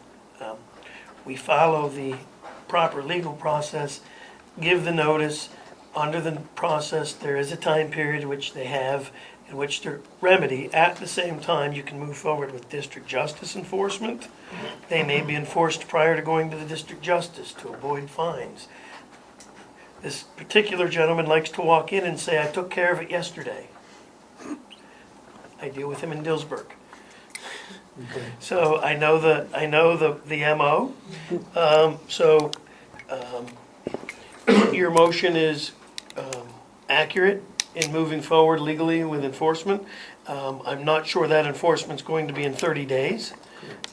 we follow the proper legal process, give the notice. Under the process, there is a time period which they have in which to remedy. At the same time, you can move forward with district justice enforcement. They may be enforced prior to going to the district justice to avoid fines. This particular gentleman likes to walk in and say, I took care of it yesterday. I deal with him in Dillsburg. So I know the MO. Your motion is accurate in moving forward legally with enforcement. I'm not sure that enforcement's going to be in 30 days.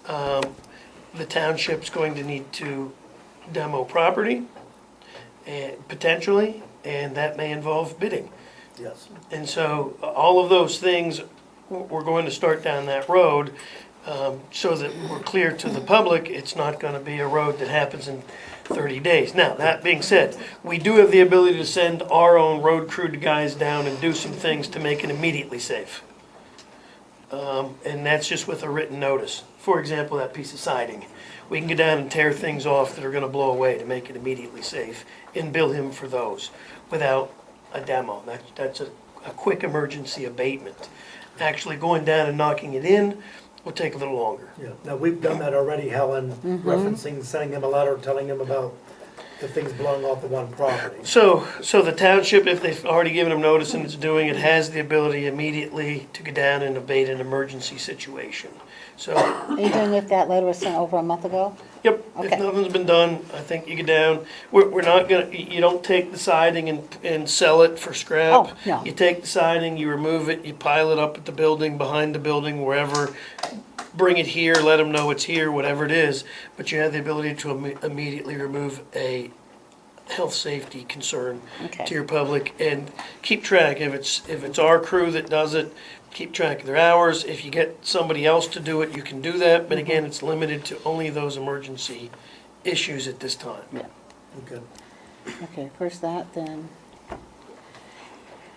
The township's going to need to demo property, and potentially, and that may involve bidding.
Yes.
And so all of those things, we're going to start down that road so that we're clear to the public. It's not going to be a road that happens in 30 days. Now, that being said, we do have the ability to send our own road crew guys down and do some things to make it immediately safe. And that's just with a written notice. For example, that piece of siding. We can go down and tear things off that are going to blow away to make it immediately safe and bill him for those without a demo. That's a quick emergency abatement. Actually going down and knocking it in will take a little longer.
Yeah, now, we've done that already, Helen, referencing, sending him a letter, telling him about the things blowing off the one property.
So the township, if they've already given them notice and it's doing it, has the ability immediately to go down and abate an emergency situation. So,
Even if that letter was sent over a month ago?
yep, if
Okay.
nothing's been done, I think you go down. We're not gonna, you don't take the siding and sell it for scrap.
Oh, no.
You take the siding, you remove it, you pile it up at the building, behind the building, wherever. Bring it here, let them know it's here, whatever it is. But you have the ability to immediately remove a health safety concern
Okay.
to your public and keep track. If it's our crew that does it, keep track of their hours. If you get somebody else to do it, you can do that. But again, it's limited to only those emergency issues at this time.
Yeah.
Okay.
Okay, first that, then,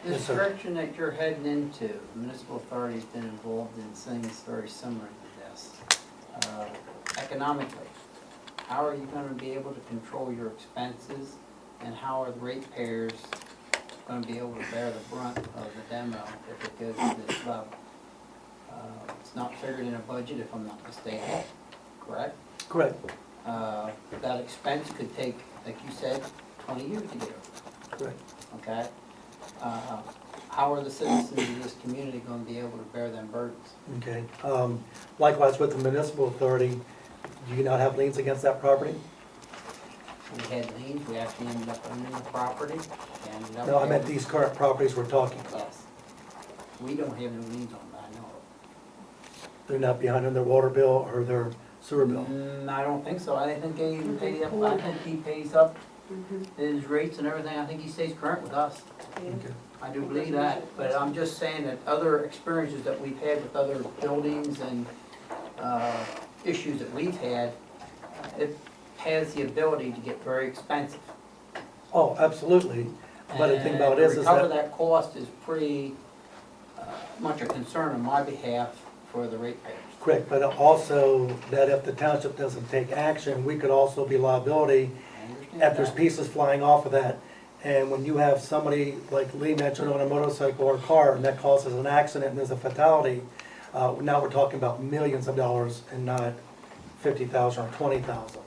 This
Yes, sir.
direction that you're heading into, the municipal authority's been involved in things very similar to this. Economically, how are you gonna be able to control your expenses, and how are the ratepayers gonna be able to bear the brunt of the demo if it goes to this level? It's not figured in a budget, if I'm not mistaken, correct?
Correct.
That expense could take, like you said, 20 years to get over.
Correct.
Okay? How are the citizens of this community going to be able to bear them burdens?
Okay. Likewise with the municipal authority, do you not have liens against that property?
We had liens, we actually ended up owning the property. We ended up
No, I meant
having-
these current properties we're talking about.
Yes. We don't have no liens on that, I know of.
They're not behind on their water bill or their sewer bill.
I don't think so. I think they even pay up, I think he pays up his rates and everything. I think he stays current with us.
Okay.
I do believe that, but I'm just saying that other experiences that we've had with other buildings and issues that we've had, it has the ability to get very expensive.
Oh, absolutely. But the thing about it
And
is
to recover
that,
that cost is pretty much a concern on my behalf for the ratepayers.
correct, but also that if the township doesn't take action, we could also be liability
I understand
if there's
that.
pieces flying off of that. And when you have somebody, like Lee mentioned, on a motorcycle or car, and that causes an accident and there's a fatality, now we're talking about millions of dollars and not 50,000 or 20,000.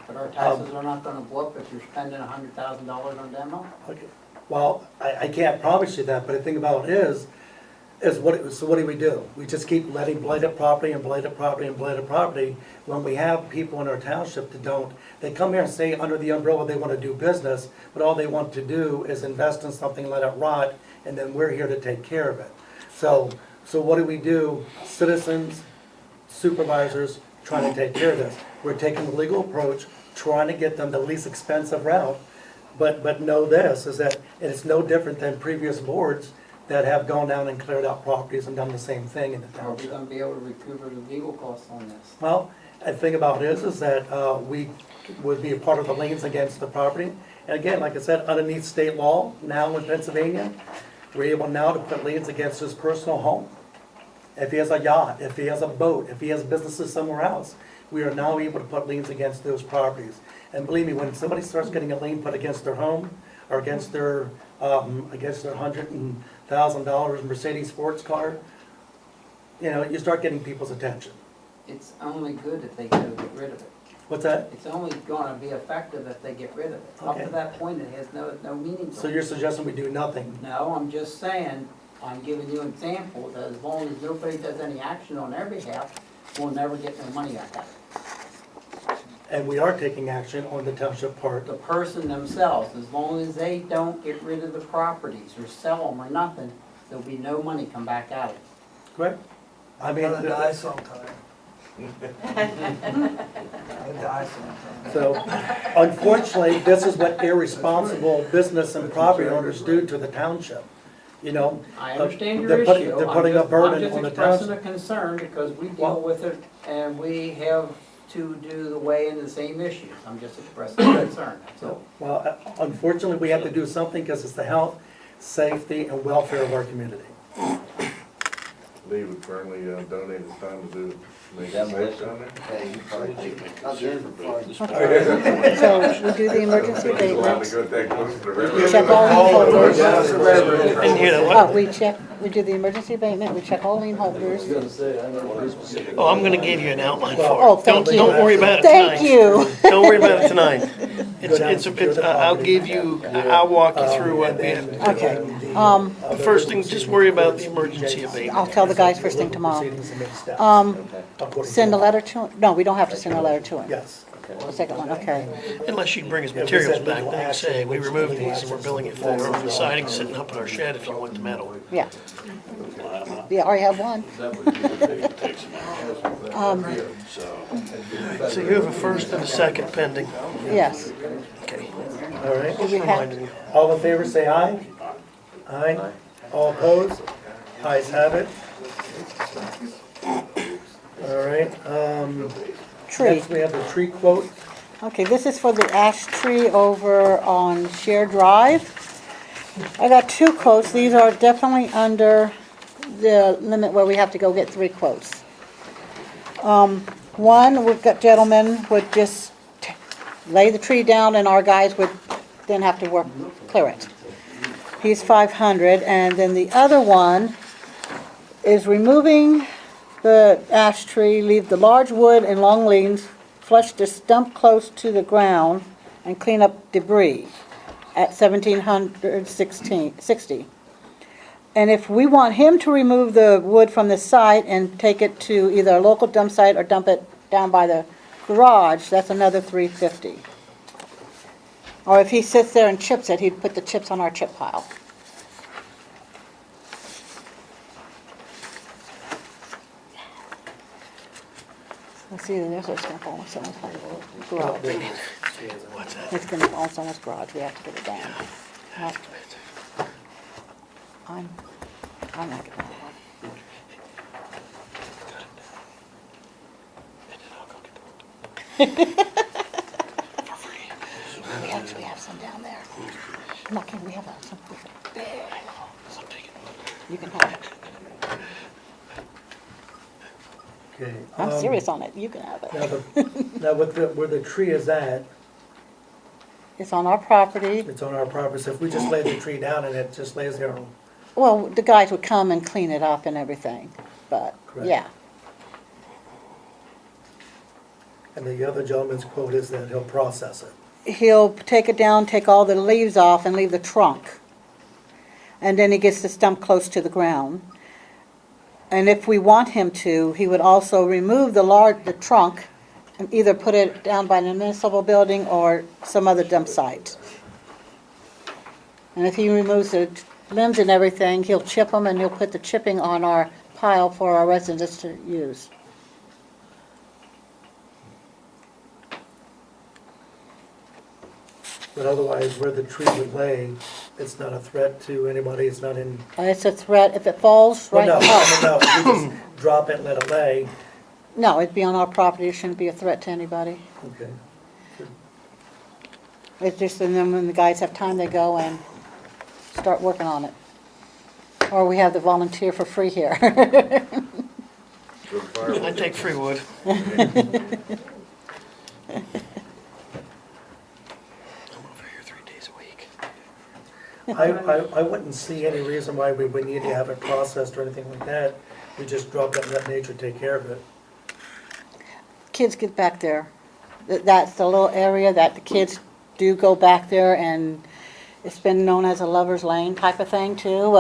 But our taxes are not gonna go up if you're spending $100,000 on demo?
Okay. Well, I can't promise you that, but the thing about it is so what do? We just keep letting blighted property and blighted property and blighted property when we have people in our township that don't. They come here and say under the umbrella they want to do business, but all they want to do is invest in something, let it rot, and then we're here to take care of it. So what do? Citizens, supervisors, trying to take care of this. We're taking the legal approach, trying to get them the least expensive route, but know this, is that it's no different than previous boards that have gone down and cleared out properties and done the same thing in the
Are we
township.
gonna be able to recover the legal costs on this?
Well, the thing about it is that we would be a part of the liens against the property. And again, like I said, underneath state law, now in Pennsylvania, we're able now to put liens against his personal home. If he has a yacht, if he has a boat, if he has businesses somewhere else, we are now able to put liens against those properties. And believe me, when somebody starts getting a lien put against their home or against their $100,000 Mercedes sports car, you know, you start getting people's attention.
It's only good if they go get rid of it.
What's that?
It's only gonna be effective if they get rid of it. Up
Okay.
to that point, it has no meaning.
So you're suggesting we do nothing?
No, I'm just saying, I'm giving you an example, that as long as nobody does any action on their behalf, we'll never get no money out of it.
And we are taking action on the township part.
The person themselves, as long as they don't get rid of the properties or sell them or nothing, there'll be no money come back out of it.
Correct? I mean,
Gonna die sometime. I'll die sometime.
so unfortunately, this is what irresponsible business and property owners do to the township. You know,
I understand your
they're putting-
issue.
they're putting a burden on the
I'm just expressing
township.
a concern because we
Well-
deal with it and we have to do the way into the same issues. I'm just expressing a concern, that's all.
well, unfortunately, we have to do something because it's the health, safety, and welfare of our community.
Lee would currently donate his time to do, make a
Demolition.
down there.
Hey, you probably take it. I'll do it for fun.
Okay. So we do the emergency
Allowed to
abatement.
go that close to the
We
river.
check all lien holders.
Didn't hear that,
Oh,
what?
we do the emergency abatement, we check all lien holders.
Oh, I'm gonna give you an outline for
Oh,
it.
thank you.
Don't worry about it tonight.
Thank you.
Don't worry about it tonight. I'll give you, I'll walk you through what we have to do.
Okay,
The first thing, just worry about the emergency
I'll
abatement.
tell the guys first thing tomorrow. Send a letter to him? No, we don't have to send a letter to him.
Yes.
The second one, okay.
Unless you bring his materials back, then you say, we removed these and we're billing it for the siding sitting up in our shed if you want the metal.
Yeah. We already have one.
So you have a first and a second pending.
Yes.
Okay.
All right.
Do we have,
Reminded you.
All in favor, say aye. Aye. All opposed? Ayes have it. All right,
tree.
next we have the tree quote.
Okay, this is for the ash tree over on Share Drive. I got two quotes. These are definitely under the limit where we have to go get 3 quotes. One, we've got gentlemen would just lay the tree down and our guys would then have to clear it. He's $500, and then the other one is removing the ash tree, leave the large wood and long limbs, flush the stump close to the ground, and clean up debris at $1,760. And if we want him to remove the wood from the site and take it to either a local dump site or dump it down by the garage, that's another $350. Or if he sits there and chips it, he'd put the chips on our chip pile. Let's see, there's a stump on someone's garage.
What's that?
It's gonna fall on someone's garage, we have to get it down. I'm not getting that one. We actually have some down there. I'm not kidding, we have some big. You can have it.
Okay.
I'm serious on it, you can have
Now,
it.
now where the tree is at,
It's on our property.
it's on our property, so if we just lay the tree down and it just lays there,
Well, the guys would come and clean it up and everything, but,
Correct.
yeah.
and the other gentleman's quote is that he'll process it.
He'll take it down, take all the leaves off and leave the trunk. And then he gets the stump close to the ground. And if we want him to, he would also remove the trunk and either put it down by the municipal building or some other dump site. And if he removes the limbs and everything, he'll chip them and he'll put the chipping on our pile for our residents to use.
But otherwise, where the tree would lay, it's not a threat to anybody, it's not in,
It's a threat, if it falls right
well, no,
up.
no, you just drop it, let it lay.
No, it'd be on our property, it shouldn't be a threat to anybody.
Okay.
It's just, and then when the guys have time, they go and start working on it. Or we have the volunteer for free here.
I take free wood. I'm over here 3 days a week.
I wouldn't see any reason why we would need to have it processed or anything like that. We just drop it and let nature take care of it.
Kids get back there. That's the little area that the kids do go back there, and it's been known as a lover's lane type of thing too.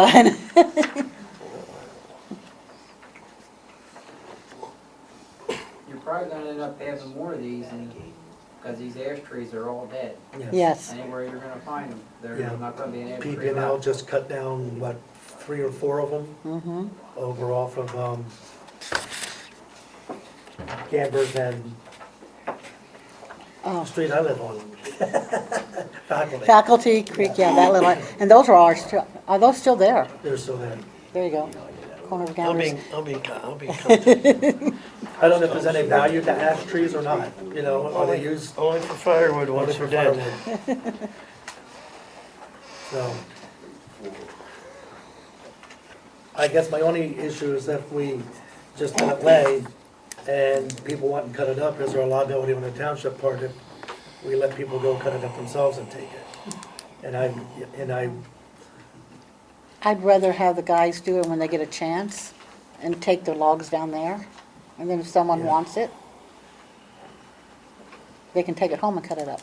You're probably gonna end up having more of these, because these ash trees are all dead.
Yes.
Anywhere you're gonna find them,
Yeah.
there's not gonna be an ash tree
PB&L
left.
just cut down, what, 3 or 4 of them
Mm-hmm.
over off of Gambers and
Oh,
street I live on. Faculty.
Faculty Creek, yeah, that little, and those are ours, are those still there?
They're still there.
There you go. Corner of
I'll
Gambers.
be contacted.
I don't know if there's any value to ash trees or not, you know, are they used
Only for firewood
only
once
for
they're dead.
firewood? So, I guess my only issue is if we just let it lay and people want to cut it up, is there a liability on the township part if we let people go cut it up themselves and take it? And I,
I'd rather have the guys do it when they get a chance and take their logs down there. And then if someone
Yeah.
wants it, they can take it home and cut it up.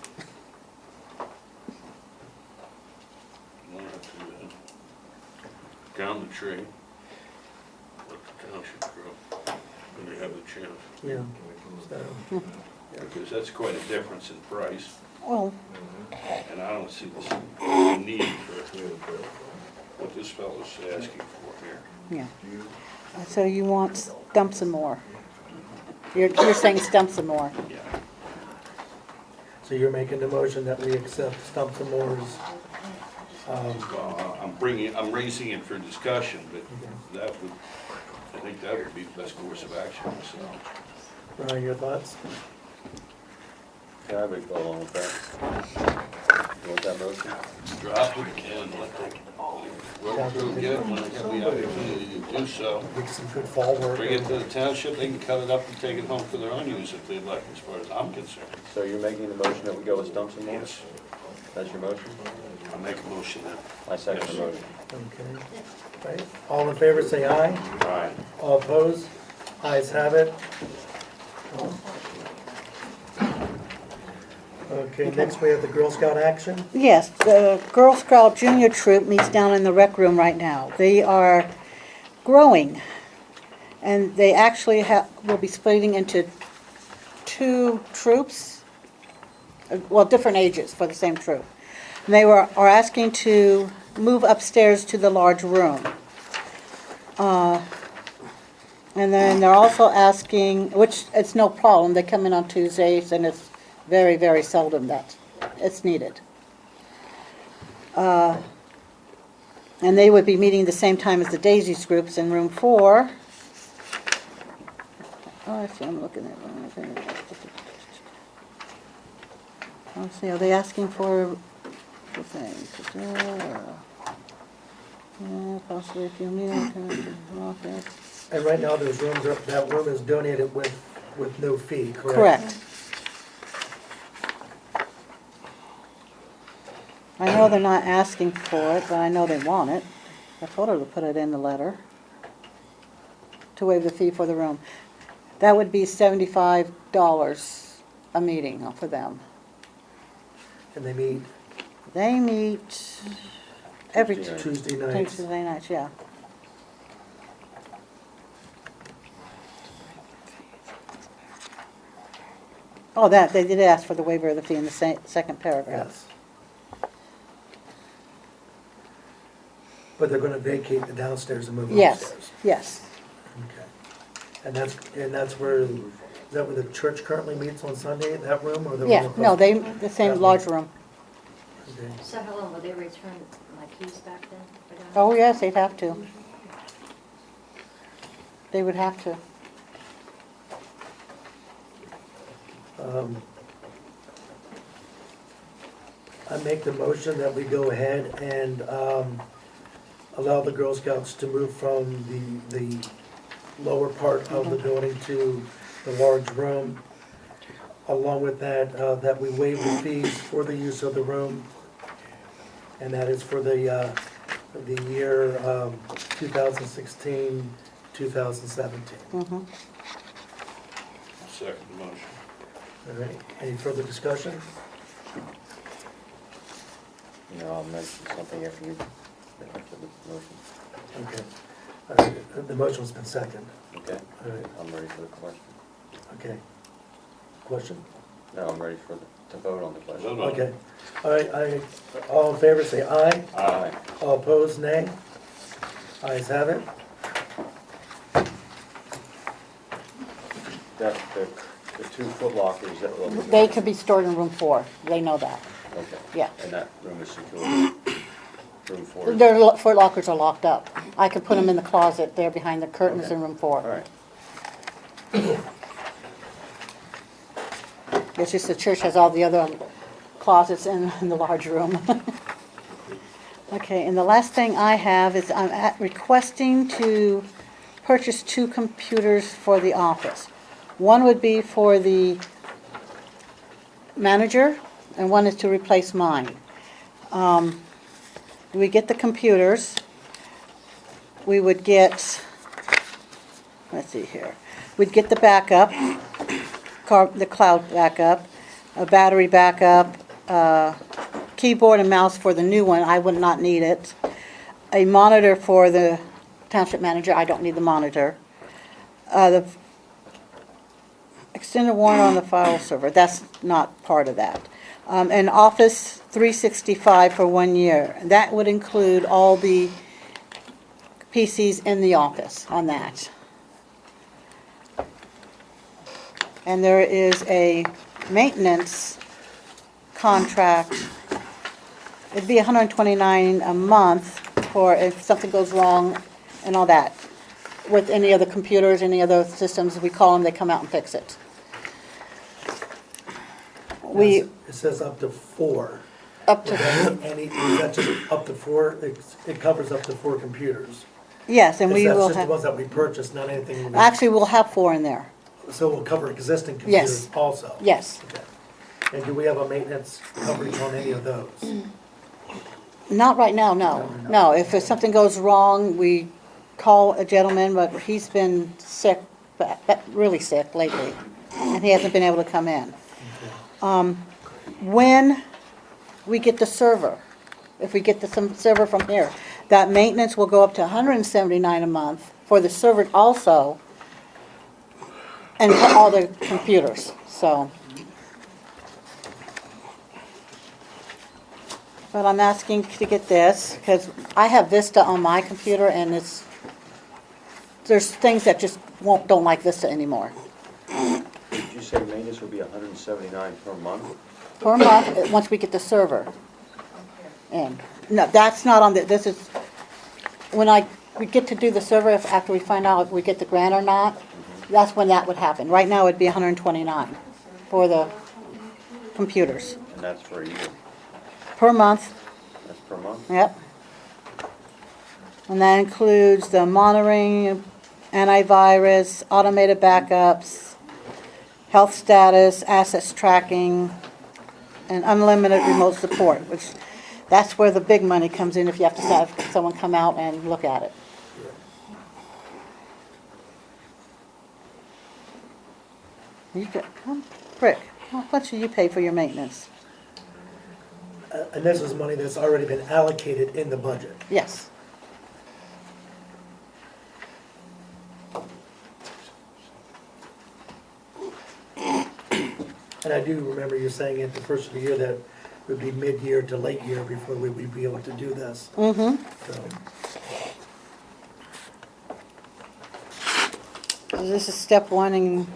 Down the tree, let the township grow, when they have the chance.
yeah, so,
Because that's quite a difference in price,
Well,
and I don't see the need for what this fellow's asking for here.
yeah. So you want stumps and more. You're saying stumps and more.
Yeah.
so you're making the motion that we accept Stumps and Moore's,
I'm raising it for discussion, but that would, I think that would be the best course of action, so.
Ryan, your thoughts?
Yeah, I would go along with that. You want that motion? Drop it and let them work through it when they have the opportunity to do so.
Make some good fall work.
Bring it to the township, they can cut it up and take it home for their own use if they'd like, as far as I'm concerned.
So you're making the motion that we go with stumps and more?
Yes.
That's your motion?
I'll make a motion then.
I second the motion.
Okay. Right. All in favor, say aye.
Aye.
All opposed? Ayes have it. Okay, next we have the Girl Scout action.
Yes, the Girl Scout Junior Troop meets down in the rec room right now. They are growing, and they actually will be splitting into 2 troops, well, different ages for the same troop. And they are asking to move upstairs to the large room. And then they're also asking, which it's no problem, they come in on Tuesdays, and it's very, very seldom that it's needed. And they would be meeting the same time as the Daisies groups in room 4. Oh, I see, I'm looking at one thing. Let's see, are they asking for the thing? Yeah, possibly a few meetings. Okay.
And right now, those rooms, that room is donated with no fee, correct?
Correct. I know they're not asking for it, but I know they want it. I told her to put it in the letter, to waive the fee for the room. That would be $75 a meeting for them.
And they meet
They meet every
Tuesday nights.
Tuesday nights, yeah. Oh, that, they did ask for the waiver of the fee in the second paragraph.
Yes. But they're gonna vacate the downstairs and move
Yes,
upstairs?
yes.
Okay. And that's where, is that where the church currently meets on Sunday, that room, or the room
Yeah,
across?
no, the same
That
large
room.
room.
Okay.
So Helen, will they return my keys back then? Or not?
Oh, yes, they'd have to. They would have to.
I make the motion that we go ahead and allow the Girl Scouts to move from the lower part of the building to the large room. Along with that, that we waive the fees for the use of the room. And that is for the year 2016, 2017.
Mhm.
Second motion.
All right, any further discussion?
You know, I'll mention something after you, after the motion.
Okay. All right, the motion's been seconded.
Okay?
All right,
I'm ready for the question.
okay. Question?
No, I'm ready for to vote on the question.
Okay. All right, all in favor, say aye.
Aye.
All opposed, nay. Ayes have it.
That, the 2 foot lockers that will.
They could be stored in room 4. They know that.
Okay.
Yeah.
And that room is secure. Room 4.
Their foot lockers are locked up. I could put them in the closet there behind the curtains
Okay.
in room 4.
All right.
It's just the church has all the other closets in the large room. Okay, and the last thing I have is I'm requesting to purchase 2 computers for the office. One would be for the manager, and one is to replace mine. We get the computers. We would get, let's see here, we'd get the backup, the cloud backup, a battery backup, keyboard and mouse for the new one, I would not need it. A monitor for the township manager, I don't need the monitor. The extended warrant on the file server, that's not part of that. And Office 365 for 1 year. That would include all the PCs in the office on that. And there is a maintenance contract. It'd be $129 a month for if something goes wrong and all that. With any other computers, any other systems, we call them, they come out and fix it.
It says up to 4.
Up to,
Is that just up to 4? It covers up to 4 computers.
yes, and we will
That's just the
have,
ones that we purchased, not anything.
actually, we'll have 4 in there.
So we'll cover existing
Yes.
computers also?
Yes.
Okay. And do we have a maintenance coverage on any of those?
Not right now, no. No, if something goes wrong, we call a gentleman, but he's been sick, really sick lately, and he hasn't been able to come in. When we get the server, if we get the server from here, that maintenance will go up to $179 a month for the server also, and for all the computers, so. But I'm asking to get this, because I have Vista on my computer, and there's things that just don't like Vista anymore.
Did you say maintenance would be $179 per month?
Per month, once we get the server in. No, that's not on this is, when we get to do the server, after we find out if we get the grant or not, that's when that would happen. Right now, it'd be $129 for the computers.
And that's for a year?
Per month,
That's per month?
yep. And that includes the monitoring, antivirus, automated backups, health status, assets tracking, and unlimited remote support, which that's where the big money comes in if you have to have someone come out and look at it. Rick, how much do you pay for your maintenance?
And this is money that's already been allocated in the budget.
Yes.
And I do remember you saying at the first of the year that it would be mid-year to late year before we would be able to do this.
Mm-hmm.
So,
This is step 1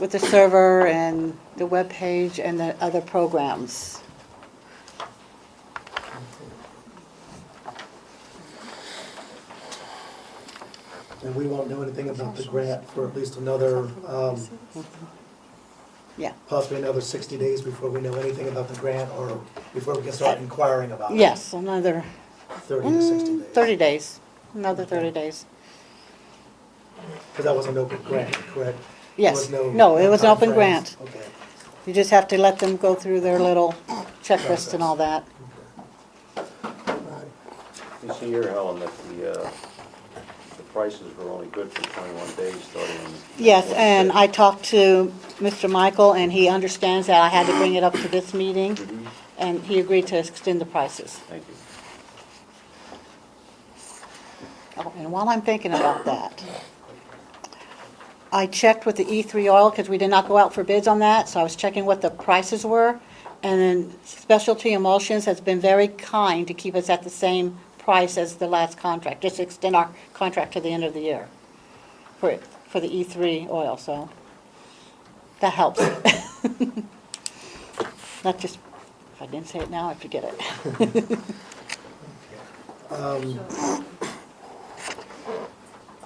with the server and the web page and the other programs.
And we won't know anything about the grant for at least another,
Yeah.
possibly another 60 days before we know anything about the grant or before we can start inquiring about it.
Yes, another
30 to 60 days.
30 days, another 30 days.
Because that was an open grant, correct? There
Yes,
was
no, it was an
time
open
frames.
grant.
Okay.
You just have to let them go through their little checklist and all that.
You see here, Helen, that the prices were only good for 21 days starting on.
Yes, and I talked to Mr. Michael, and he understands that I had to bring it up to this meeting, and he agreed to extend the prices.
Thank you.
Oh, and while I'm thinking about that, I checked with the E3 oil, because we did not go out for bids on that, so I was checking what the prices were, and then Specialty Emulsions has been very kind to keep us at the same price as the last contract, just extend our contract to the end of the year for the E3 oil, so that helps. Not just, if I didn't say it now, I'd forget it.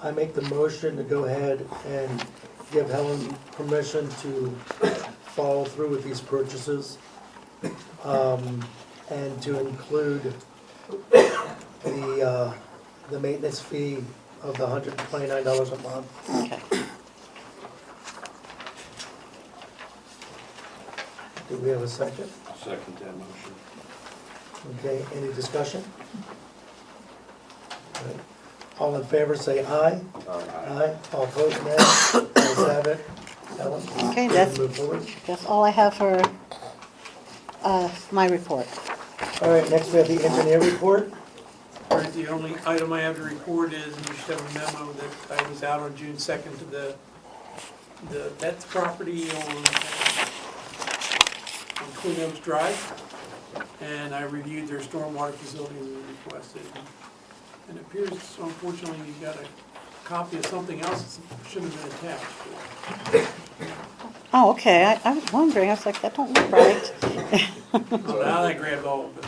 I make the motion to go ahead and give Helen permission to follow through with these purchases, and to include the maintenance fee of the $129 a month.
Okay.
Do we have a second?
Second that motion.
Okay, any discussion? All right. All in favor, say aye. Aye. All opposed, nay. Ayes have it. Helen?
Okay,
we
that's,
move forward.
that's all I have for my report.
All right, next we have the engineer report.
All right, the only item I have to report is, you should have a memo that I was out on June 2nd to the Betts property on Queen Oaks Drive, and I reviewed their stormwater facility as requested. And it appears, so unfortunately, you got a copy of something else that should have been attached.
Oh, okay, I was wondering, I was like, that don't look right.
So now I grabbed all of it.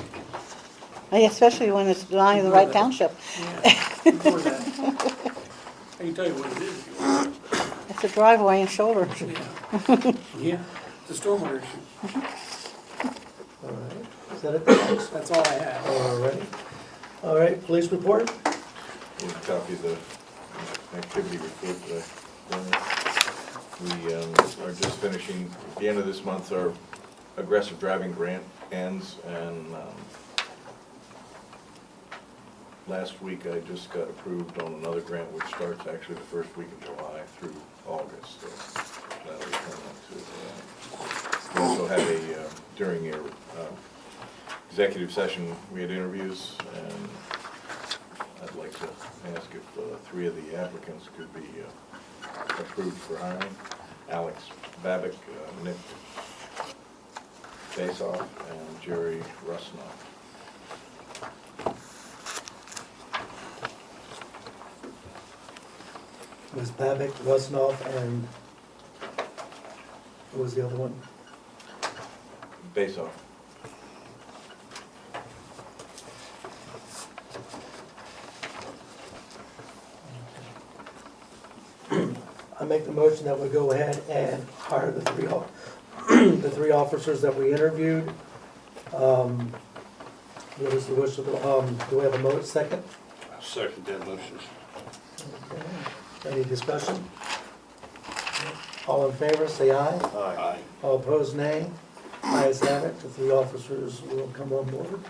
Especially when it's not in the right township.
Yeah, before that. I can tell you what it is if you want.
It's a driveway and shoulder.
Yeah, yeah, the stormwater issue.
All right, is that it?
That's all I have.
All right. All right, police report?
Here's a copy of the activity report that we are just finishing. At the end of this month, our aggressive driving grant ends, and last week I just got approved on another grant which starts actually the first week of July through August. So that'll be coming to. We also had a, during your executive session, we had interviews, and I'd like to ask if 3 of the applicants could be approved for hiring. Alex Babick, Nick Basoff, and Jerry Rusnoff.
It was Babick, Rusnoff, and who was the other one?
Basoff.
I make the motion that we go ahead and hire the the 3 officers that we interviewed. What is the wish of the, do we have a second?
I'll second that motion.
Okay. Any discussion? All in favor, say aye.
Aye.
All opposed, nay. Ayes have it. The 3 officers will come on board.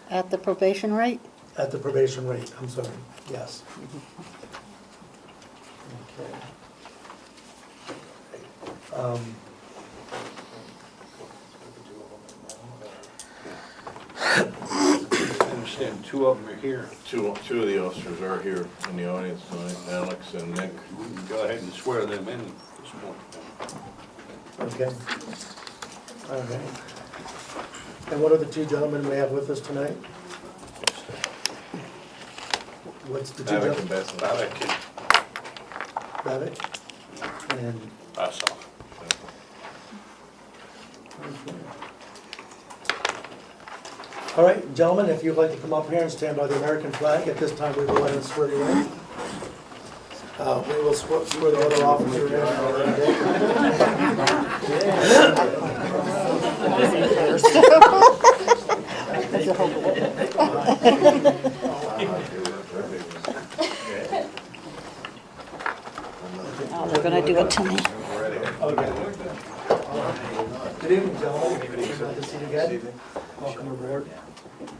At the probation rate?
At the probation rate, I'm sorry, yes. Okay.
I understand 2 of them are here.
Two of the officers are here in the audience tonight, Alex and Nick.
We can go ahead and swear them in this morning.
Okay. All right. And what are the 2 gentlemen we have with us tonight? What's the 2
Babick and
gentlemen?
Basoff.
Babick and
Basoff.
all right, gentlemen, if you'd like to come up here and stand by the American flag, at this time we will go ahead and swear you in. We will swear the other officer in.
Oh, they're gonna do it to me.
Good evening, gentlemen. Glad to see you again. Welcome aboard.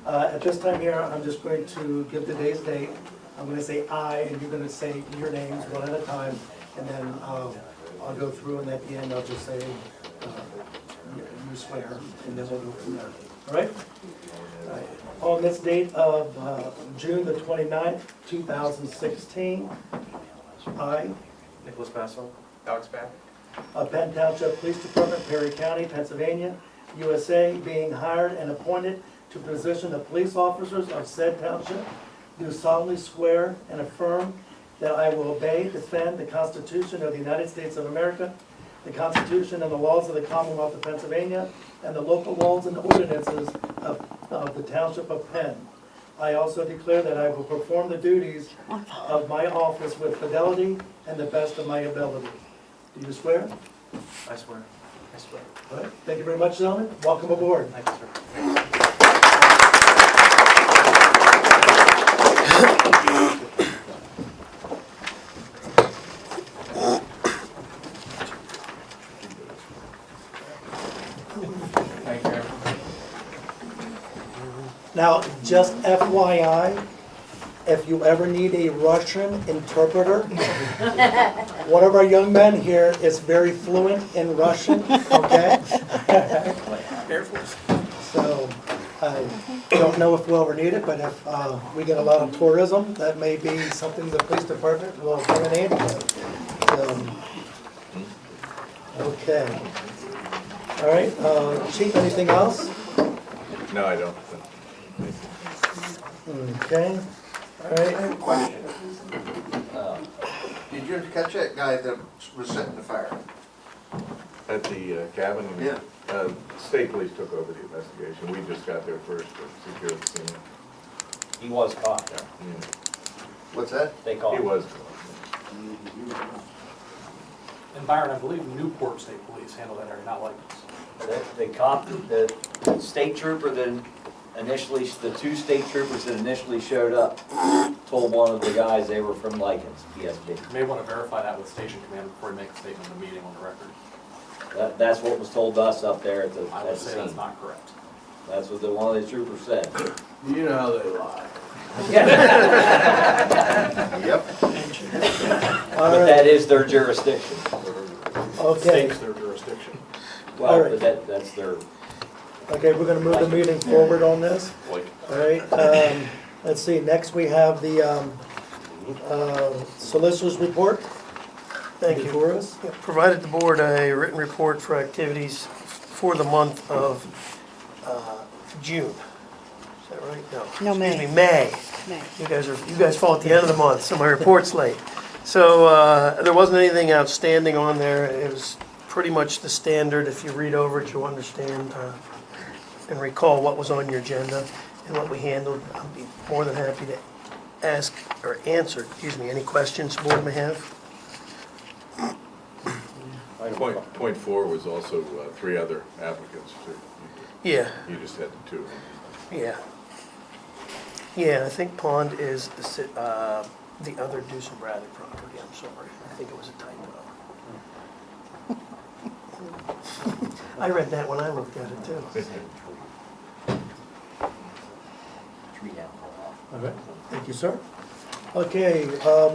At this time here, I'm just going to give today's date. I'm going to say I, and you're going to say your names one at a time, and then I'll go through, and at the end, I'll just say, you swear, and then we'll go from there. All right? All right. On this date of June the 29th, 2016, I,
Nicholas Basso. Alex Back.
Penn Township Police Department, Perry County, Pennsylvania, USA, being hired and appointed to the position of police officers of said township, do solemnly swear and affirm that I will obey, defend the Constitution of the United States of America, the Constitution and the laws of the Commonwealth of Pennsylvania, and the local laws and ordinances of the Township of Penn. I also declare that I will perform the duties of my office with fidelity and the best of my ability. Do you swear?
I swear. I swear.
All right. Thank you very much, gentlemen. Welcome aboard.
Thank you, sir. Thank you.
Now, just FYI, if you ever need a Russian interpreter, one of our young men here is very fluent in Russian, okay?
Air Force.
So, I don't know if we'll ever need it, but if we get a lot of tourism, that may be something the police department will bring an aid with. Okay. All right, Chief, anything else?
No, I don't.
Okay, all right.
I have a question. Did you catch that guy that was setting the fire?
At the cabin?
Yeah.
State police took over the investigation. We just got there first to secure the scene.
He was caught.
Yeah.
What's that?
They caught
He
him.
was.
And Byron, I believe Newport State Police handled that area, not like us.
The cop, the state trooper that initially, the two state troopers that initially showed up told one of the guys they were from Lycans, PSB.
You may want to verify that with station command before you make a statement in the meeting on the record.
That's what was told to us up there at the
I
at
would
the
say that's
scene.
not correct.
That's what one of the troopers said.
You know how they lie.
Yep.
All
But
right.
that is their jurisdiction.
Okay.
State's their jurisdiction.
Well,
All right.
but that's their,
Okay, we're gonna move the meeting forward on this.
Like,
All right, let's see, next we have the solicitor's report.
Thank you.
Before us.
Yeah, provided the board a written report for activities for the month of June. Is that right? No.
No, May.
Excuse me, May.
May.
You guys fall at the end of the month, so my report's late. So there wasn't anything outstanding on there. It was pretty much the standard. If you read over it, you'll understand and recall what was on your agenda and what we handled. I'll be more than happy to ask or answer, any questions the board may have.
Point four was also 3 other applicants.
Yeah.
You just had the 2.
Yeah. Yeah, I think Pond is the other Deuce and Bradley property, I'm sorry. I think it was a typo. I read that when I looked at it too.
tree down.
All right, thank you, sir. Okay,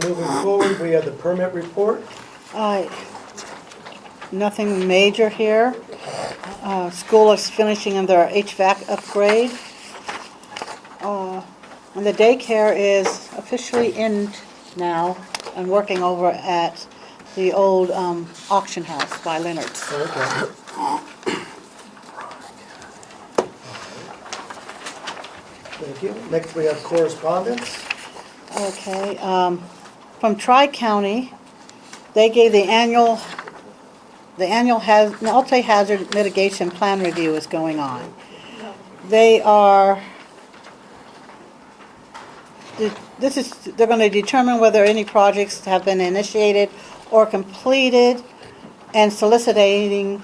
moving forward, we have the permit report.
Nothing major here. School is finishing their HVAC upgrade. And the daycare is officially in now and working over at the old auction house by Leonard's.
Okay. Thank you. Next, we have correspondence.
Okay, from Tri-County, they gave the annual multi-hazard mitigation plan review is going on. They are they're gonna determine whether any projects have been initiated or completed and soliciting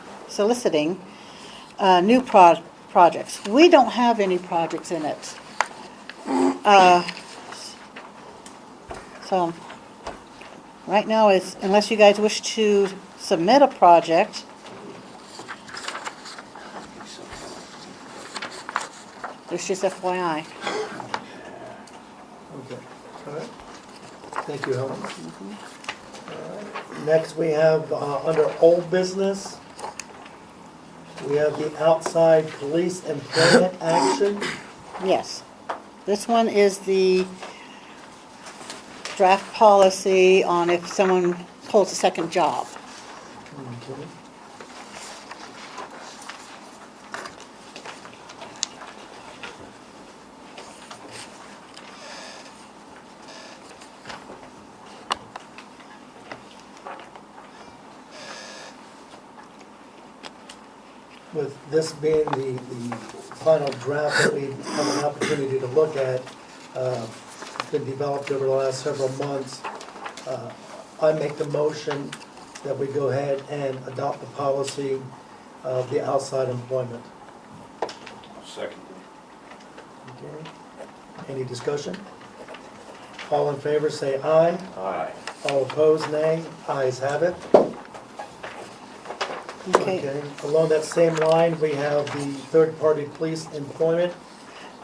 new projects. We don't have any projects in it. So, right now is, unless you guys wish to submit a project, it's just FYI.
Okay, all right. Thank you, Helen. Next, we have, under old business, we have the outside police employment action.
Yes. This one is the draft policy on if someone holds a second job.
Okay. With this being the final draft that we have an opportunity to look at, it's been developed over the last several months, I make the motion that we go ahead and adopt the policy of the outside employment.
Second.
Okay. Any discussion? All in favor say aye.
Aye.
All opposed, nay. Ayes have it.
Okay.
Along that same line, we have the third-party police employment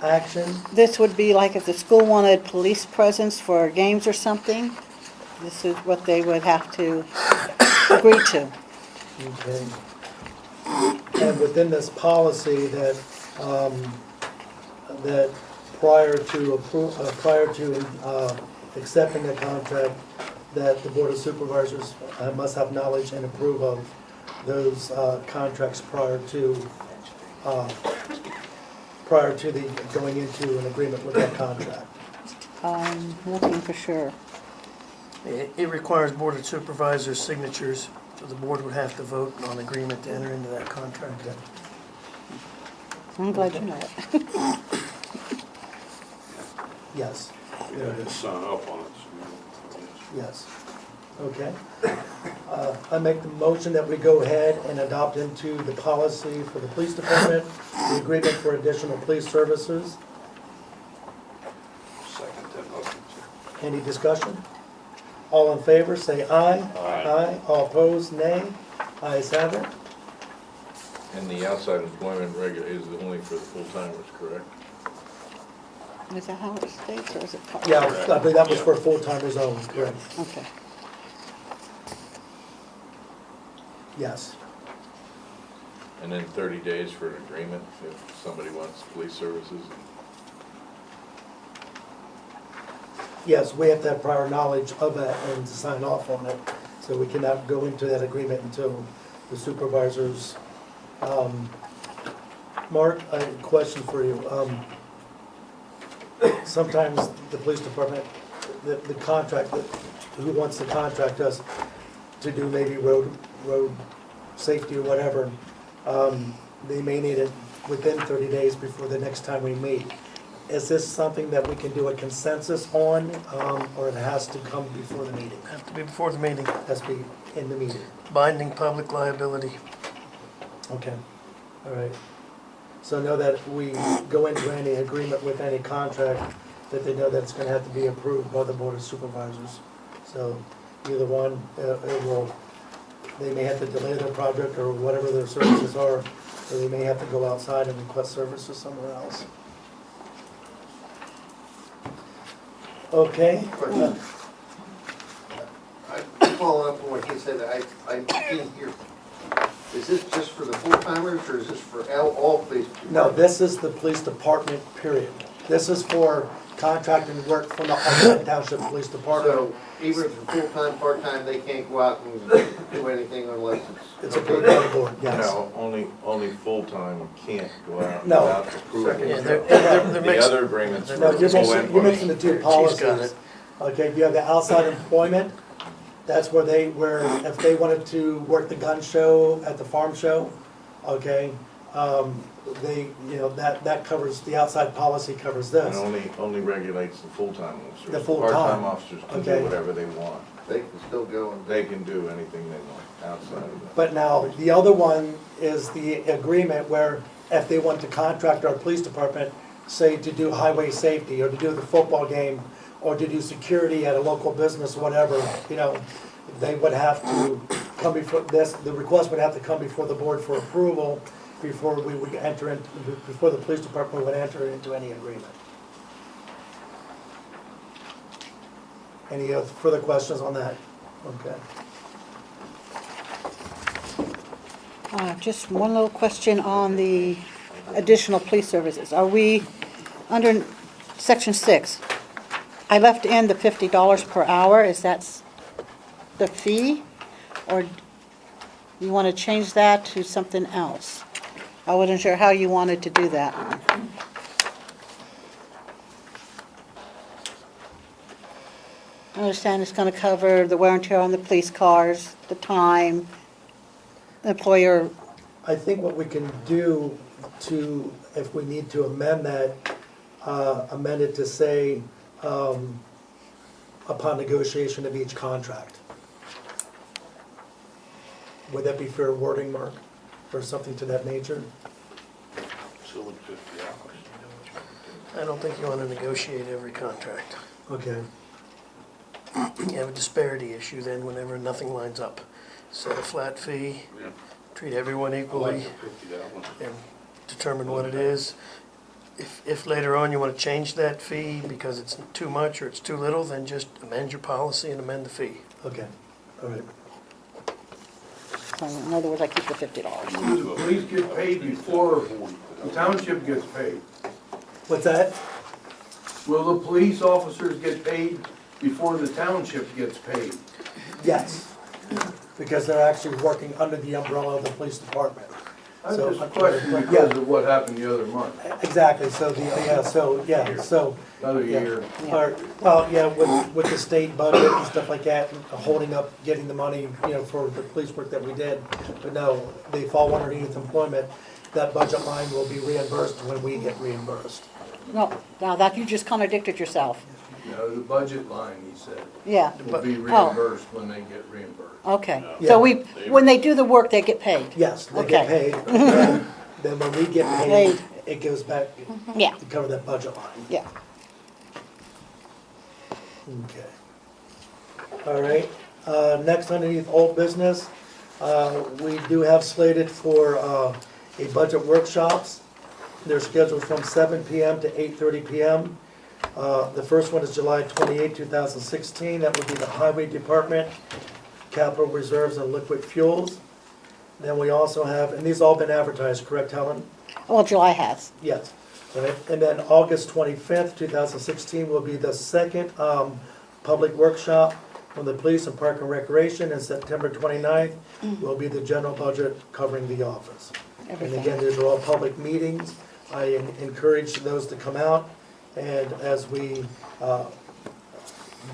action.
This would be like if the school wanted police presence for games or something, this is what they would have to agree to.
Okay. And within this policy that, that prior to accepting the contract, that the Board of Supervisors must have knowledge and approve of those contracts prior to the going into an agreement with that contract.
I'm looking for sure.
It requires Board of Supervisors signatures, so the board would have to vote on agreement to enter into that contract.
I'm glad you know it.
Yes.
Yeah, just sign up on it.
Yes. Okay. I make the motion that we go ahead and adopt into the policy for the police department, the agreement for additional police services.
Second that motion.
Any discussion? All in favor, say aye.
Aye.
All opposed, nay. Ayes have it.
And the outside employment is only for the full-timers, correct?
Is that how it states, or is it part?
Yeah, I believe that was for full-timers only, correct?
Okay.
Yes.
And then 30 days for an agreement if somebody wants police services.
Yes, we have to have prior knowledge of that and to sign off on it. So we cannot go into that agreement until the supervisors. Mark, I have a question for you. Sometimes the police department, the contract, who wants to contract us to do maybe road safety or whatever, they may need it within 30 days before the next time we meet. Is this something that we can do a consensus on, or it has to come before the meeting?
Have to be before the meeting.
Has to be in the meeting.
Binding public liability.
Okay, all right. So know that we go into any agreement with any contract, that they know that it's gonna have to be approved by the Board of Supervisors. So either one, they may have to delay their project or whatever their services are, or they may have to go outside and request services somewhere else. Okay.
I follow up on what he said, I didn't hear. Is this just for the full-timers, or is this for all police?
No, this is the police department, period. This is for contracting work from the Penn Township Police Department.
So even if it's full-time, part-time, they can't go out and do anything unless
It's approved by the board, yes.
No, only full-time can't go out
No.
without approval.
Yeah, they're
The
mixed.
other agreements
No,
for
you're
full
mixing the two
She's got
policies.
it.
Okay, if you have the outside employment, that's where if they wanted to work the gun show at the farm show, okay, they, that covers, the outside policy covers
And
this.
only regulates the full-time officers.
The full-time.
Part-time officers can
Okay.
do whatever they want.
They can still go and.
They can do anything they want outside of that.
But now, the other one is the agreement where if they want to contract our police department, say to do highway safety, or to do the football game, or to do security at a local business, whatever, they would have to come before this, the request would have to come before the board for approval before we would enter in, before the police department would enter into any agreement. Any further questions on that? Okay.
Just one little question on the additional police services. Are we under section 6? I left in the $50 per hour. Is that the fee? Or you want to change that to something else? I wasn't sure how you wanted to do that. I understand it's going to cover the wear and tear on the police cars, the time, the employer.
I think what we can do to, if we need to amend that, amend it to say, upon negotiation of each contract. Would that be fair wording, Mark, or something to that nature?
I don't think you want to negotiate every contract.
Okay.
You have a disparity issue then whenever nothing lines up. Set a flat fee, treat everyone equally, and determine what it is. If later on you want to change that fee because it's too much or it's too little, then just amend your policy and amend the fee.
Okay, all right.
So in other words, I keep the $50.
The police get paid before the township gets paid.
What's that?
Will the police officers get paid before the township gets paid?
Yes, because they're actually working under the umbrella of the police department.
I'm
So,
just questioning
yeah.
because of what happened the other month,
Exactly, so
another year.
with the state budget and stuff like that, holding up, getting the money, for the police work that we did. But no, they fall underneath employment, that budget line will be reimbursed when we get reimbursed.
No, now that you just contradicted yourself.
No, the budget line, he said,
Yeah,
will be reimbursed when they get reimbursed.
okay.
Yeah.
So when they do the work, they get paid?
Yes, they get
Okay.
paid, then when we get paid, it goes back
Yeah,
to cover that budget line.
yeah.
Okay. All right, next underneath old business, we do have slated for a budget workshops. They're scheduled from 7 PM to 8:30 PM. The first one is July 28, 2016, that would be the Highway Department, Capital Reserves and Liquid Fuels. Then we also have, and these all been advertised, correct, Helen?
Well, July has.
Yes. All right. And then August 25th, 2016 will be the second public workshop on the police and park and recreation, and September 29th will be the general budget covering the office. And again, these are all public meetings. I encourage those to come out, and as we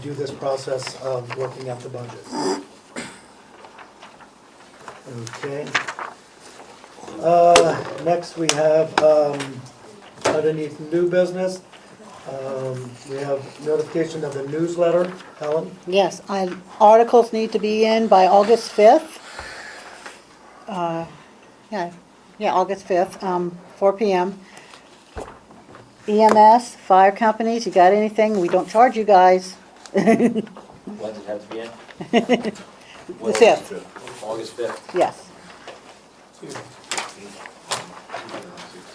do this process of working out the budget. Okay. Next, we have underneath new business, we have notification of the newsletter. Helen?
Yes, articles need to be in by August 5th. August 5th, 4 PM. EMS, fire companies, you got anything? We don't charge you guys.
When does it have to be in?
The 5th,
August 5th.
yes.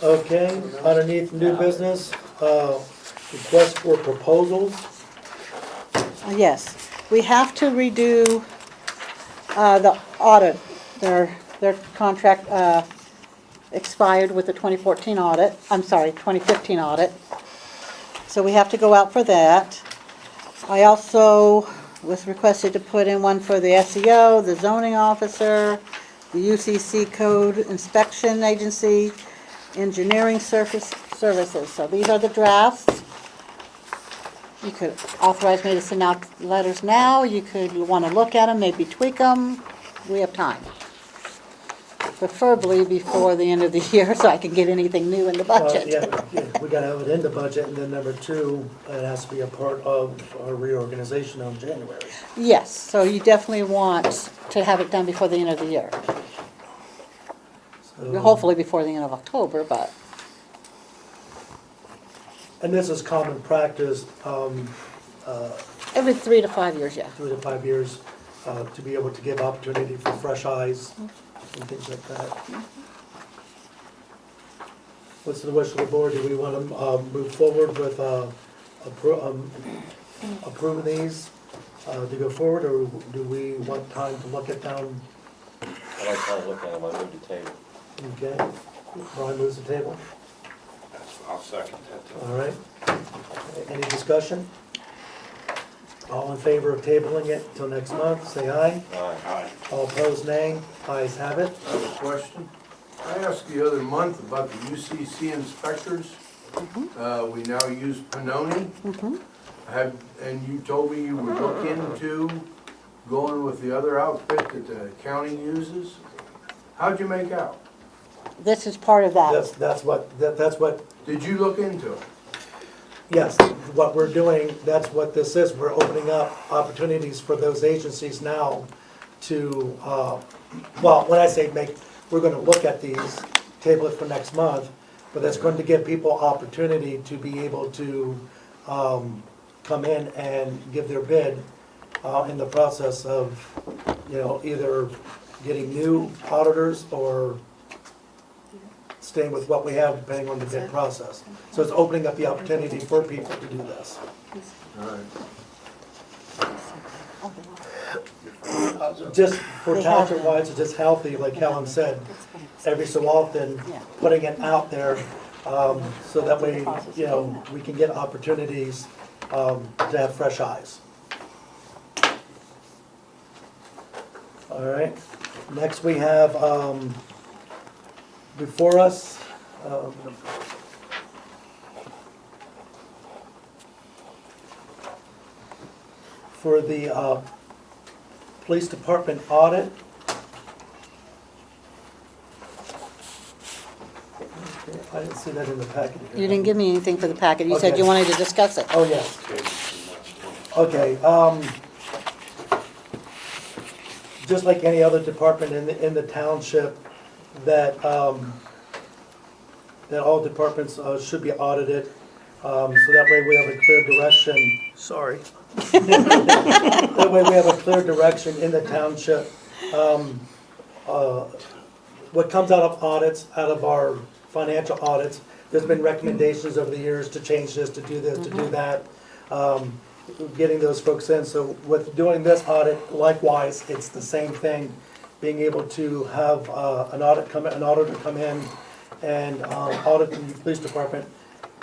Okay, underneath new business, request for proposals.
Yes, we have to redo the audit. Their contract expired with the 2014 audit, 2015 audit. So we have to go out for that. I also was requested to put in one for the SEO, the zoning officer, the UCC code inspection agency, engineering services. So these are the drafts. You could authorize me to send out letters now. You want to look at them, maybe tweak them. We have time. preferably before the end of the year so I can get anything new in the budget.
Yeah, we gotta have it in the budget, and then number two, it has to be a part of our reorganization on January.
Yes, so you definitely want to have it done before the end of the year.
So-
Hopefully before the end of October, but
And this is common practice,
every 3 to 5 years, yeah.
3 to 5 years, to be able to give opportunity for fresh eyes and things like that. What's the wish of the board? Do we want to move forward with approving these to go forward, or do we want time to look at them?
I like to look at them, I move the table.
Okay, Brian moves the table.
I'll second that.
All right. Any discussion? All in favor of tabling it until next month, say aye.
Aye.
All opposed, nay. Ayes have it.
I have a question. I asked the other month about the UCC inspectors. We now use Panoni. And you told me you would look into going with the other outfit that the county uses. How'd you make out?
This is part of that.
That's what,
Did you look into it?
yes, what we're doing, that's what this is. We're opening up opportunities for those agencies now to, well, when I say make, we're gonna look at these, table it for next month, but that's going to give people opportunity to be able to come in and give their bid in the process of, either getting new auditors or staying with what we have depending on the bid process. So it's opening up the opportunity for people to do this. Just for township wise, it's just healthy, like Helen said, every so often, putting it out there, so that way, we can get opportunities to have fresh eyes. All right, next we have, before us, for the police department audit. I didn't see that in the packet.
You didn't give me anything for the packet. You said
Okay.
you wanted to discuss it.
Oh, yes. Okay, just like any other department in the township, that all departments should be audited, so that way we have a clear direction.
Sorry.
That way we have a clear direction in the township. What comes out of audits, out of our financial audits, there's been recommendations over the years to change this, to do this, to do that, getting those folks in. So with doing this audit, likewise, it's the same thing, being able to have an auditor come in and audit the police department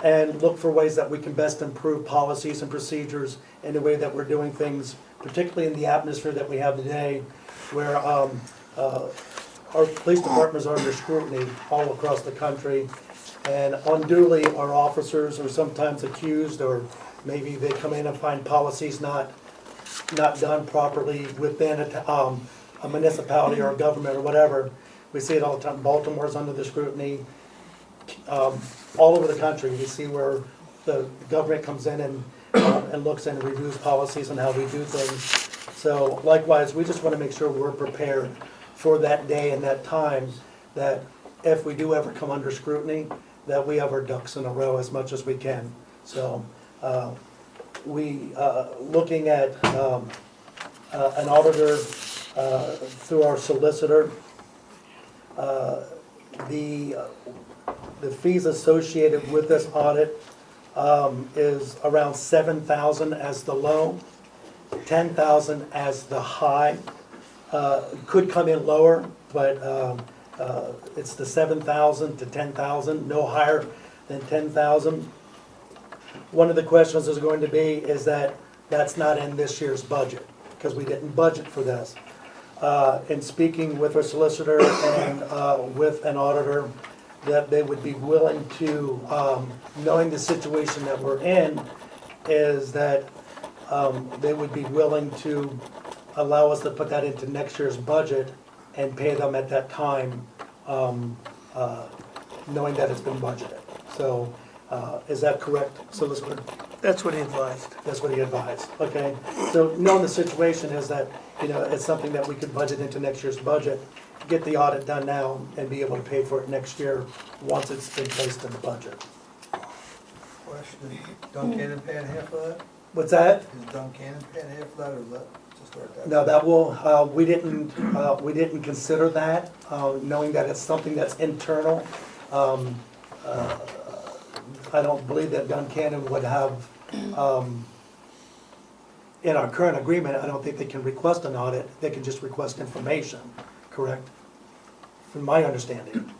and look for ways that we can best improve policies and procedures in the way that we're doing things, particularly in the atmosphere that we have today, where our police departments are under scrutiny all across the country, and unduly our officers are sometimes accused, or maybe they come in and find policies not done properly within a municipality or a government or whatever. We see it all the time. Baltimore's under the scrutiny. All over the country, we see where the government comes in and looks and reviews policies on how we do things. So likewise, we just want to make sure we're prepared for that day and that time, that if we do ever come under scrutiny, that we have our ducks in a row as much as we can. So we, looking at an auditor through our solicitor, the fees associated with this audit is around $7,000 as the low, $10,000 as the high. Could come in lower, but it's the $7,000 to $10,000, no higher than $10,000. One of the questions is going to be is that that's not in this year's budget, because we didn't budget for this. In speaking with our solicitor and with an auditor, that they would be willing to, knowing the situation that we're in, is that they would be willing to allow us to put that into next year's budget and pay them at that time knowing that it's been budgeted. So, is that correct, Solicitor?
That's what he advised.
That's what he advised, okay? So knowing the situation is that, it's something that we could budget into next year's budget, get the audit done now and be able to pay for it next year once it's been placed in the budget.
Question, Duncannon paying half of that?
What's that?
Is Duncannon paying half of that, or is that just our tax?
No, that will, we didn't consider that, knowing that it's something that's internal. I don't believe that Duncannon would have, in our current agreement, I don't think they can request an audit, they can just request information, correct? From my understanding.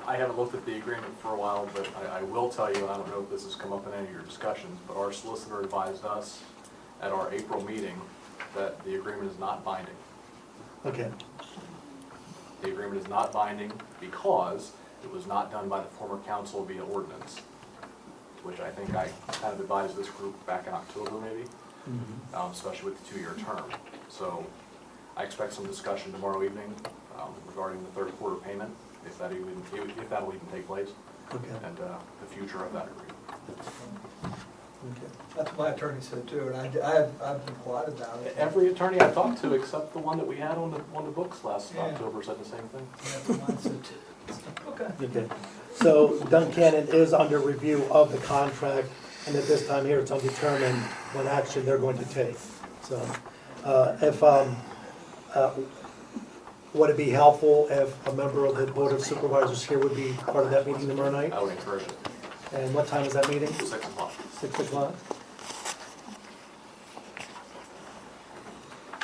I haven't looked at the agreement for a while, but I will tell you, and I don't know if this has come up in any of your discussions, but our solicitor advised us at our April meeting that the agreement is not binding.
Okay,
The agreement is not binding because it was not done by the former council via ordinance, which I think I kind of advised this group back in October maybe, especially with the 2-year term. So I expect some discussion tomorrow evening regarding the third quarter payment, if that will even take place,
okay,
and the future of that agreement.
okay.
That's what my attorney said too, and I've been quiet about it.
Every attorney I talked to, except the one that we had on the books last
Yeah.
October, said the same thing.
That's what mine said too. Okay.
Okay. So Duncannon is under review of the contract, and at this time here, it's undetermined what action they're going to take. So, would it be helpful if a member of the Board of Supervisors here would be part of that meeting tomorrow night?
I would encourage it.
And what time is that meeting?
6 o'clock.
6 o'clock?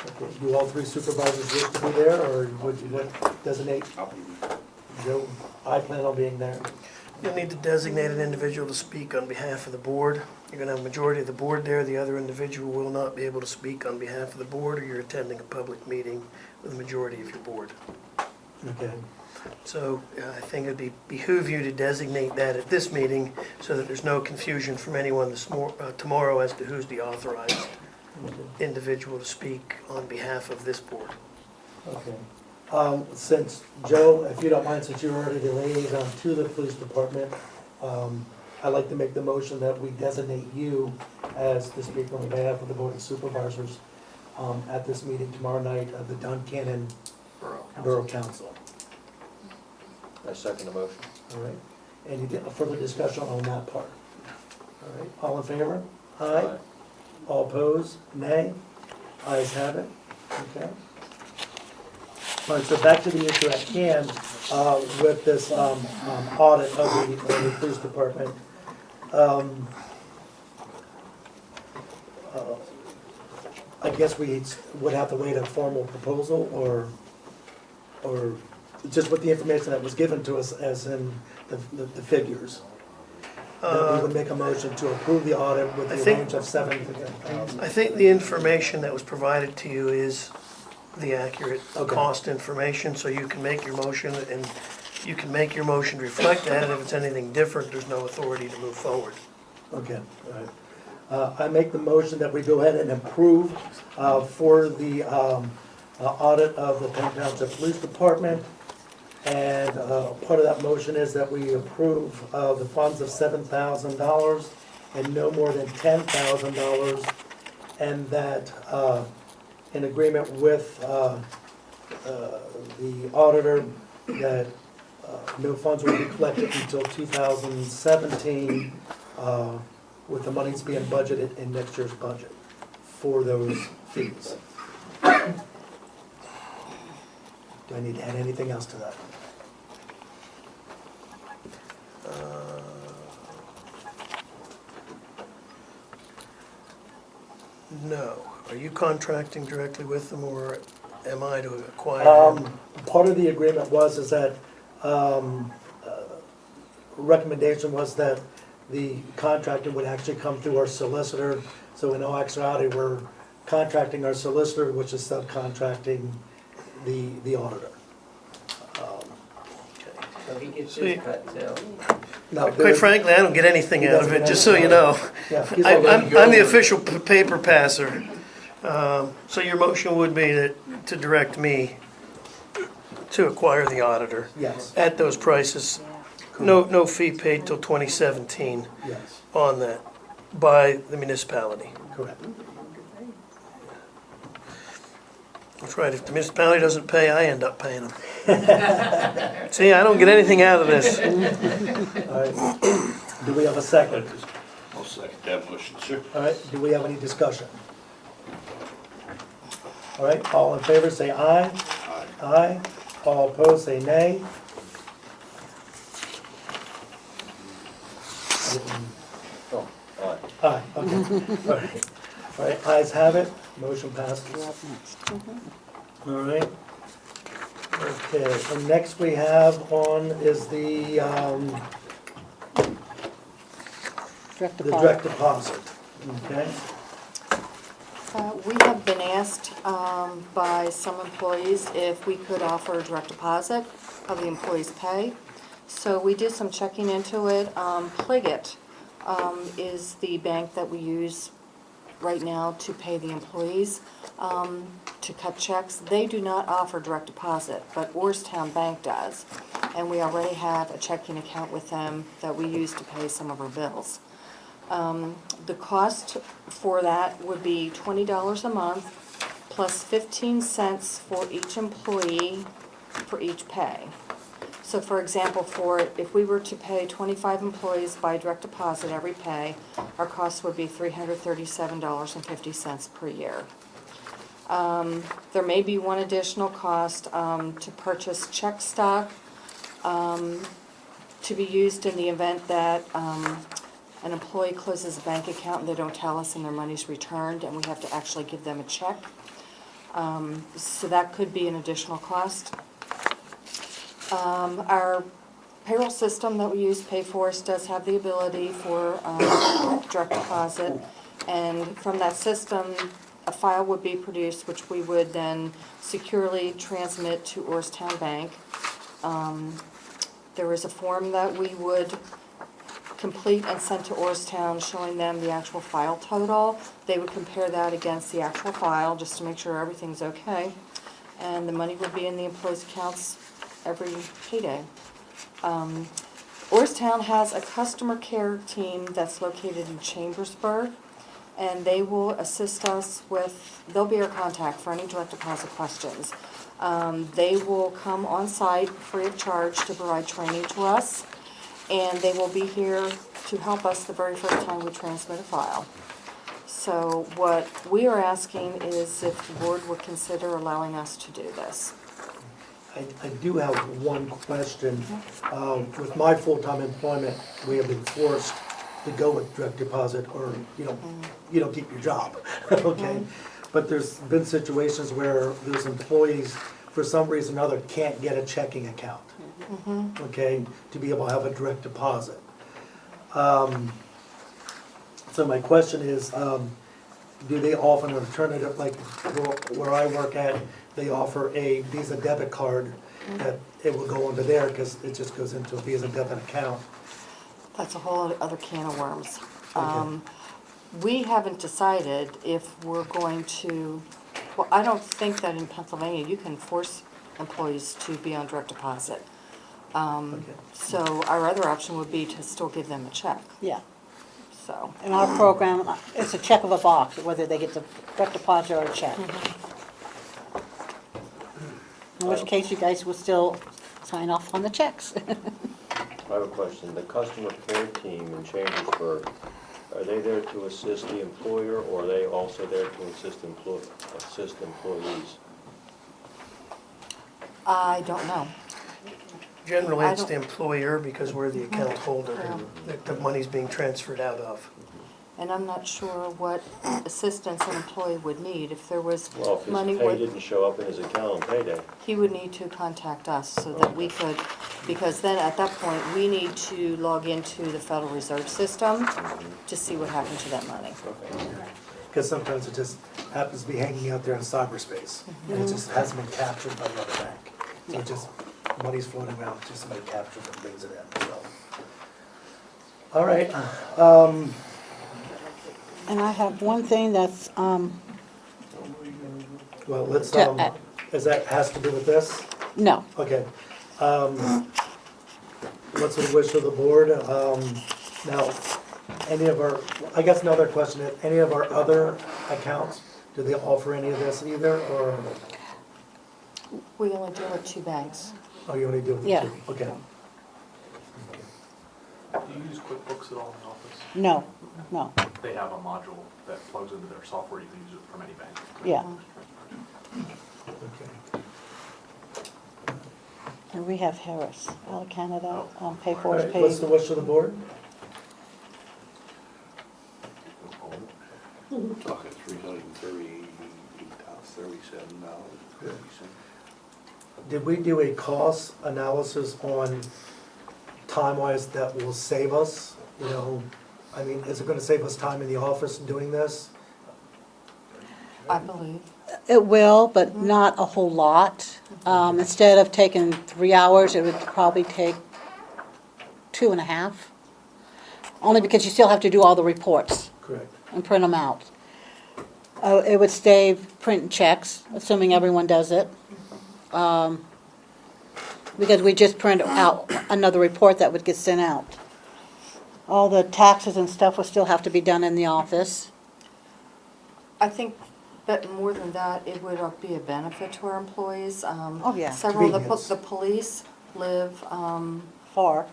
Okay, do all 3 supervisors wish to be there, or would you designate? Joe, I plan on being there.
You'll need to designate an individual to speak on behalf of the board. You're going to have a majority of the board there. The other individual will not be able to speak on behalf of the board, or you're attending a public meeting with a majority of your board.
Okay,
So I think it'd behoove you to designate that at this meeting so that there's no confusion from anyone tomorrow as to who's the authorized individual to speak on behalf of this board.
okay. Since, Joe, if you don't mind, since you're already the liaison to the police department, I'd like to make the motion that we designate you as the speaker on behalf of the Board of Supervisors at this meeting tomorrow night of the Duncannon Borough Council.
I second the motion.
All right? Any further discussion on that part? All right, all in favor? Aye. All opposed? Nay? Ayes have it. Okay. All right, so back to the issue at hand with this audit of the police department. I guess we would have to wait a formal proposal, or just with the information that was given to us as in the figures. That we would make a motion to approve the audit with the range of 7 to 10,000.
I think the information that was provided to you is the accurate
Okay.
cost information, so you can make your motion, and you can make your motion to reflect that, and if it's anything different, there's no authority to move forward.
Okay, all right. I make the motion that we go ahead and approve for the audit of the Penn Township Police Department. And part of that motion is that we approve the funds of $7,000 and no more than $10,000. And that in agreement with the auditor, that no funds will be collected until 2017, with the monies being budgeted in next year's budget for those fees. Do I need to add anything else to that?
No. Are you contracting directly with them, or am I to acquire them?
Part of the agreement is that, recommendation was that the contracting would actually come through our solicitor. So in all actuality, we're contracting our solicitor, which is subcontracting the auditor.
So he gets his cut too.
Now,
Quite frankly, I don't get anything out of it, just so you know.
Yeah, he's
I'm
already-
the official paper passer. So your motion would be to direct me To acquire the auditor
Yes,
at those prices. No fee paid till 2017
yes,
on that by the municipality.
correct.
That's right, if the municipality doesn't pay, I end up paying them. See, I don't get anything out of this.
All right. Do we have a second?
I'll second that motion, sir.
All right, do we have any discussion? All right, all in favor, say aye.
Aye.
Aye. All opposed, say nay.
Oh, aye.
Aye, okay. All right. All right, ayes have it, motion passes. All right. Okay, and next we have on is the direct deposit, okay?
We have been asked by some employees if we could offer a direct deposit of the employee's pay. So we did some checking into it. Pliget is the bank that we use right now to pay the employees, to cut checks. They do not offer direct deposit, but Orrstown Bank does. And we already have a checking account with them that we use to pay some of our bills. The cost for that would be $20 a month, plus 15 cents for each employee for each pay. So for example, if we were to pay 25 employees by direct deposit every pay, our cost would be $337.50 per year. There may be one additional cost to purchase check stock to be used in the event that an employee closes a bank account and they don't tell us and their money's returned and we have to actually give them a check. So that could be an additional cost. Our payroll system that we use, Payforce, does have the ability for direct deposit. And from that system, a file would be produced which we would then securely transmit to Orrstown Bank. There is a form that we would complete and send to Orrstown showing them the actual file total. They would compare that against the actual file just to make sure everything's okay. And the money would be in the employees' accounts every payday. Orrstown has a customer care team that's located in Chambersburg, and they will assist us with, they'll be our contact for any direct deposit questions. They will come on site free of charge to provide training to us, and they will be here to help us the very first time we transmit a file. So what we are asking is if the board would consider allowing us to do this.
I do have one question. With my full-time employment, we have been forced to go with direct deposit or, you don't keep your job, okay? But there's been situations where those employees, for some reason or other, can't get a checking account, okay, to be able to have a direct deposit. So my question is, do they offer an alternative, like where I work at, they offer a Visa debit card that it will go into there because it just goes into a Visa debit account.
That's a whole other can of worms.
Okay.
We haven't decided if we're going to, well, I don't think that in Pennsylvania you can force employees to be on direct deposit. So our other option would be to still give them a check.
Yeah.
So.
In our program, it's a check of a box, whether they get the direct deposit or a check. In which case, you guys will still sign off on the checks.
I have a question. The customer care team in Chambersburg, are they there to assist the employer, or are they also there to assist employees?
I don't know.
Generally, it's the employer because we're the account holder that the money's being transferred out of.
And I'm not sure what assistance an employee would need if there was
Well, if
money.
his pay didn't show up in his account on payday.
He would need to contact us so that we could, because then at that point, we need to log into the Federal Reserve System to see what happened to that money.
Because sometimes it just happens to be hanging out there in cyberspace, and it just hasn't been captured by the other bank. So it just, money's floating around, just somebody captures it and brings it in, so. All right,
And I have one thing that's,
well, let's, has to do with this?
No.
Okay. What's the wish of the board? Now, any of our, I guess another question, is any of our other accounts, do they offer any of this either, or,
We only deal with 2 banks.
oh, you only do it with
Yeah.
two? Okay.
Do you use QuickBooks at all in the office?
No, no,
They have a module that plugs into their software, you can use it from any bank.
yeah.
Okay.
And we have Harris, out of Canada, pay
All
for is
right, what's the
paid.
wish of the board?
Talking $337.50.
Did we do a cost analysis on time-wise that will save us? You know, I mean, is it gonna save us time in the office doing this?
I believe.
It will, but not a whole lot. Instead of taking 3 hours, it would probably take 2.5. Only because you still have to do all the reports
Correct.
and print them out. It would save printing checks, assuming everyone does it. Because we just print out another report that would get sent out. All the taxes and stuff will still have to be done in the office.
I think that more than that, it would be a benefit to our employees.
Oh, yeah.
Several of
Convenience.
the police live,
Far.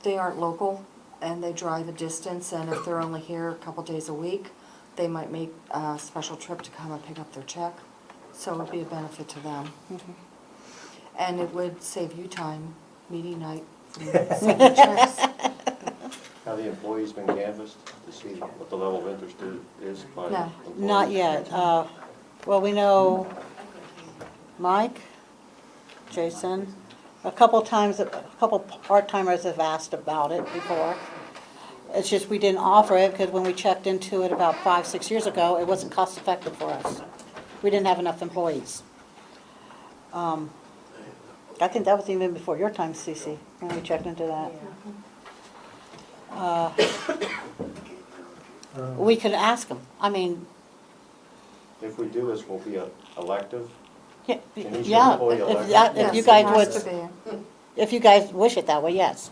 they aren't local, and they drive a distance, and if they're only here a couple days a week, they might make a special trip to come and pick up their check. So it would be a benefit to them. And it would save you time, meeting night, from sending checks.
Have the employees been canvassed to see what the level of interest is by
No.
employees?
Not yet. Well, we know Mike, Jason, a couple part-timers have asked about it before. It's just we didn't offer it because when we checked into it about 5-6 years ago, it wasn't cost-effective for us. We didn't have enough employees. I think that was even before your time, Cece, when we checked into that. We could ask them. I mean,
If we do this, will it be elective?
yeah,
Can each
yeah,
employee elect?
if
Yes,
you
it
guys
has to
would,
be.
if you guys wish it that way, yes.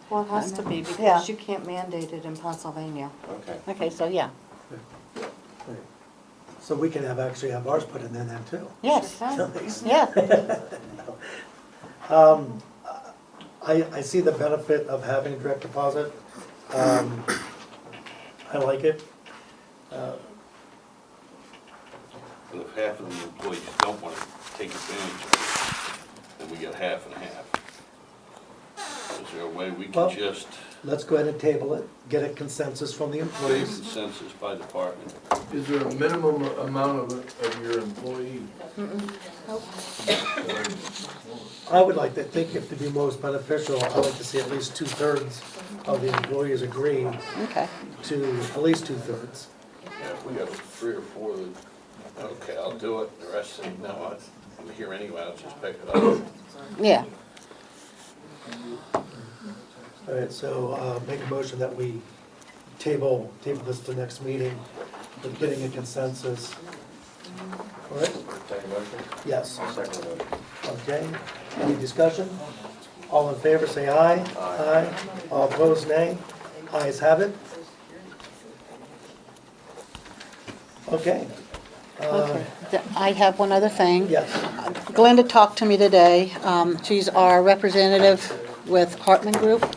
Well, it has to be,
Yeah.
because you can't mandate it in Pennsylvania.
Okay.
Okay, so yeah,
So we can actually have ours put in there then too.
yes,
Nice.
yeah.
I see the benefit of having direct deposit. I like it.
But if half of the employees don't want to take advantage of it, then we get half and half. Is there a way we
Well-
can just
Let's go ahead and table it, get a consensus from the
get a
employees.
consensus by department?
Is there a minimum amount of your employee?
I would like to think if to be most beneficial, I'd like to see at least 2/3 of the employees agree
Okay.
to at least 2/3.
Yeah, if we got 3 or 4 that, okay, I'll do it, the rest say, no, I'm here anyway, I'll just pick it up.
Yeah,
All right, so make a motion that we table this to next meeting, with getting a consensus. All right,
Second motion?
yes,
Second motion.
okay. Any discussion? All in favor, say aye. Aye. All opposed, nay. Ayes have it. Okay.
okay. I have one other thing.
Yes,
Glenda talked to me today. She's our representative with Hartman Group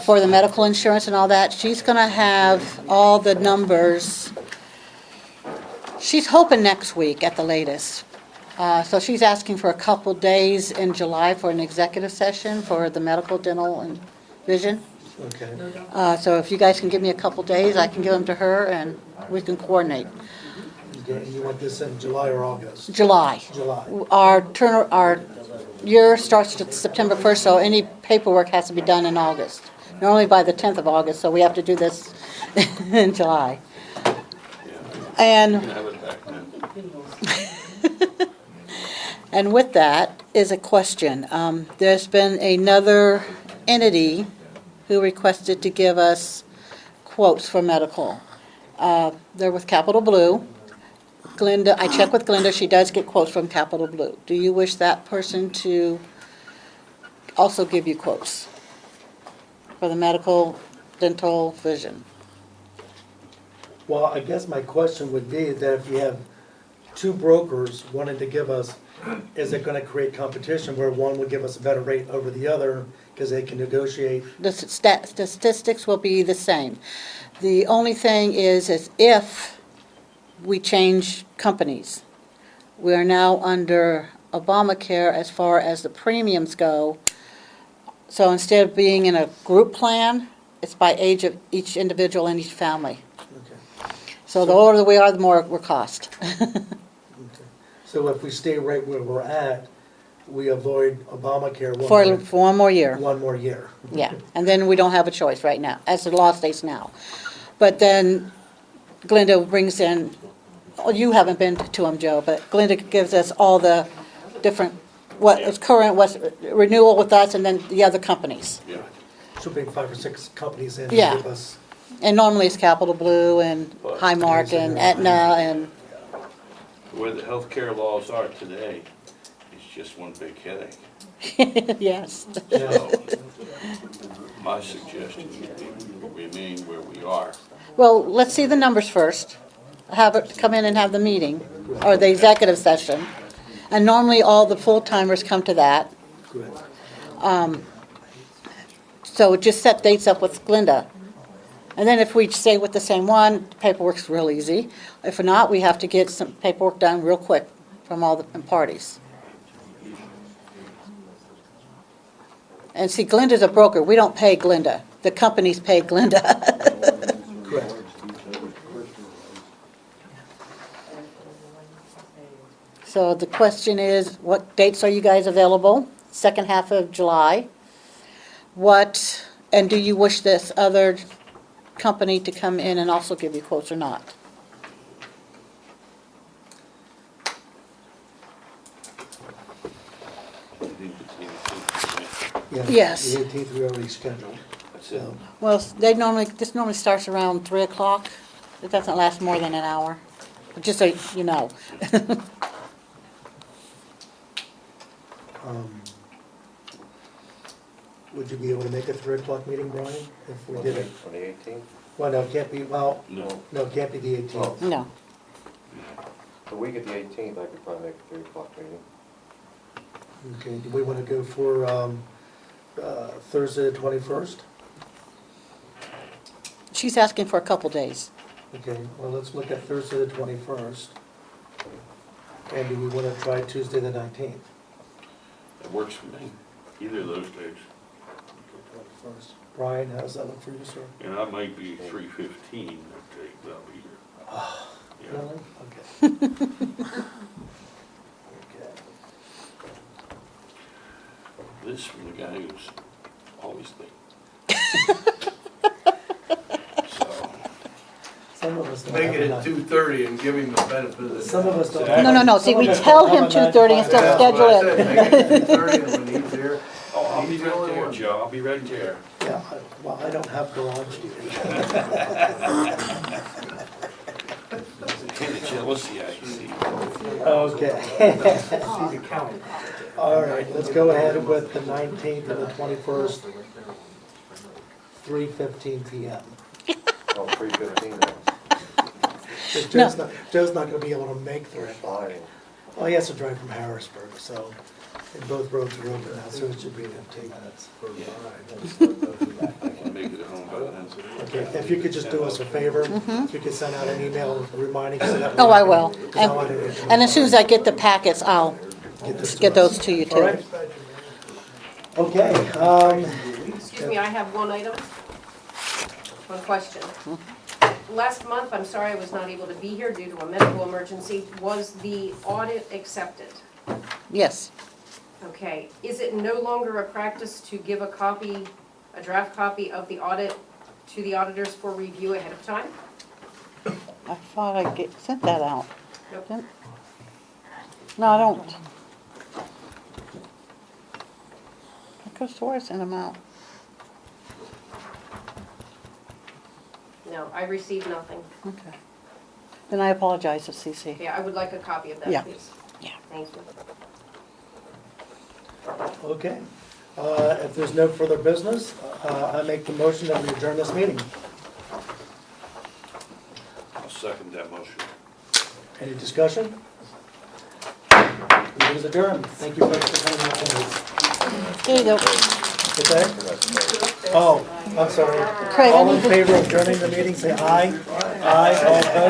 for the medical insurance and all that. She's going to have all the numbers. She's hoping next week at the latest. So she's asking for a couple days in July for an executive session for the medical, dental, and vision.
okay.
So if you guys can give me a couple days, I can give them to her and we can coordinate.
Okay, you want this in July or August?
July.
July.
Our year starts September 1st, so any paperwork has to be done in August. Normally by the 10th of August, so we have to do this in July. And,
Have it back then.
and with that is a question. There's been another entity who requested to give us quotes for medical. They're with Capital Blue. Glinda, I checked with Glinda, she does get quotes from Capital Blue. Do you wish that person to also give you quotes for the medical, dental, vision?
Well, I guess my question would be that if you have two brokers wanting to give us, is it gonna create competition where one would give us a better rate over the other because they can negotiate?
The statistics will be the same. The only thing is if we change companies. We are now under Obamacare as far as the premiums go. So instead of being in a group plan, it's by age of each individual and each family.
Okay.
So the older we are, the more it cost.
So if we stay right where we're at, we avoid Obamacare
For 1 more year.
1 more year.
Yeah, and then we don't have a choice right now, as the law states now. But then Glinda brings in, oh, you haven't been to them, Joe, but Glinda gives us all the different, what is current, what's renewal with us, and then the other companies.
Yeah. She'll bring 5 or 6 companies in and
Yeah.
give us.
And normally it's Capital Blue and Highmark and Aetna and,
The way the healthcare laws are today, it's just one big headache.
yes.
So, my suggestion would be we remain where we are.
Well, let's see the numbers first. Have it come in and have the meeting, or the executive session. And normally all the full-timers come to that. So just set dates up with Glinda. And then if we stay with the same one, paperwork's real easy. If not, we have to get some paperwork done real quick from all the parties. And see, Glinda's a broker. We don't pay Glinda. The companies pay Glinda.
Correct.
So the question is, what dates are you guys available? Second half of July. And do you wish this other company to come in and also give you quotes or not? Yes.
The 18th we already scheduled. So,
Well, this normally starts around 3 o'clock. It doesn't last more than an hour, just so you know.
Would you be able to make a 3 o'clock meeting, Brian, if we did it?
On the 18th?
Well, no, it can't be, well,
No.
no, it can't be the 18th.
No.
The week of the 18th, I could probably make a 3 o'clock meeting.
Okay, do we want to go for Thursday the 21st?
She's asking for a couple days.
Okay, well, let's look at Thursday the 21st. And do we want to try Tuesday the 19th?
It works for me, either of those days.
Brian, how's that look for you, sir?
And I might be 3:15 that day, but I'll be here. Yeah.
Really? Okay. Okay.
This from the guy who's always late.
Some of us don't
Make
have
it at
enough.
2:30 and give him the benefit of the doubt.
Some of us don't have.
No, see, we tell him 2:30 and still
That's what
schedule
I said,
it.
make it 2:30 and when he's here.
Oh, I'll be
he's the
right
only
there,
one.
Joe, I'll be right there.
Yeah, well, I don't have garage duty.
The jealousy I see.
Okay. All right, let's go ahead with the 19th and the 21st, 3:15 PM.
Oh, 3:15 then.
Joe's not gonna be able to make 3 o'clock.
Fine.
Well, he has to drive from Harrisburg, so, and both roads are open now, so it should be 15 minutes.
I can make it home by then.
Okay, if you could just do us a favor, if you could send out an email reminding us of that.
Oh, I will.
'Cause I want to-
And as soon as I get the packets, I'll get those to you
All
too.
right. Okay,
Excuse me, I have one item, one question. Last month, I'm sorry I was not able to be here due to a medical emergency. Was the audit accepted?
Yes.
Okay, is it no longer a practice to give a copy, a draft copy of the audit to the auditors for review ahead of time?
I thought I sent that out.
Nope.
No, I don't. I could have swore I sent them out.
No, I received nothing.
Okay. Then I apologize to CC.
Yeah, I would like a copy of
Yeah.
that, please.
Yeah.
Thank you.
Okay. If there's no further business, I make the motion that we adjourn this meeting.
I'll second that motion.
Any discussion? Meeting is adjourned. Thank you folks for coming out tonight.
There you go.
Okay? Oh, I'm sorry.
Craig, I
All
need
in
to-
favor of adjourning the meeting, say aye. Aye. All opposed?